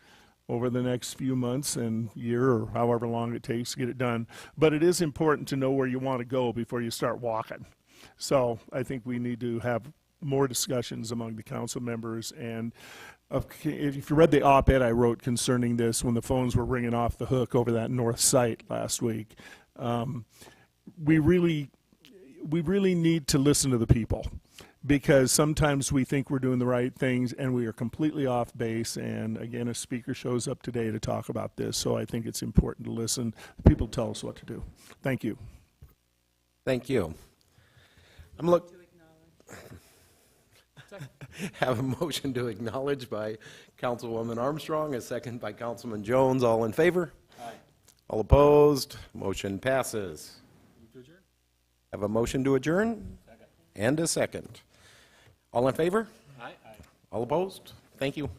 over the next few months and year or however long it takes to get it done. But it is important to know where you want to go before you start walking. So I think we need to have more discussions among the council members. And if you read the op-ed I wrote concerning this when the phones were ringing off the hook over that north site last week, we really need to listen to the people, because sometimes we think we're doing the right things and we are completely off base. And again, a speaker shows up today to talk about this, so I think it's important to listen. People tell us what to do. Thank you. Thank you. Have a motion to acknowledge by Councilwoman Armstrong, a second by Councilman Jones. All in favor? Aye. All opposed? Motion passes. Have a motion to adjourn? Second. And a second. All in favor? Aye. All opposed? Thank you.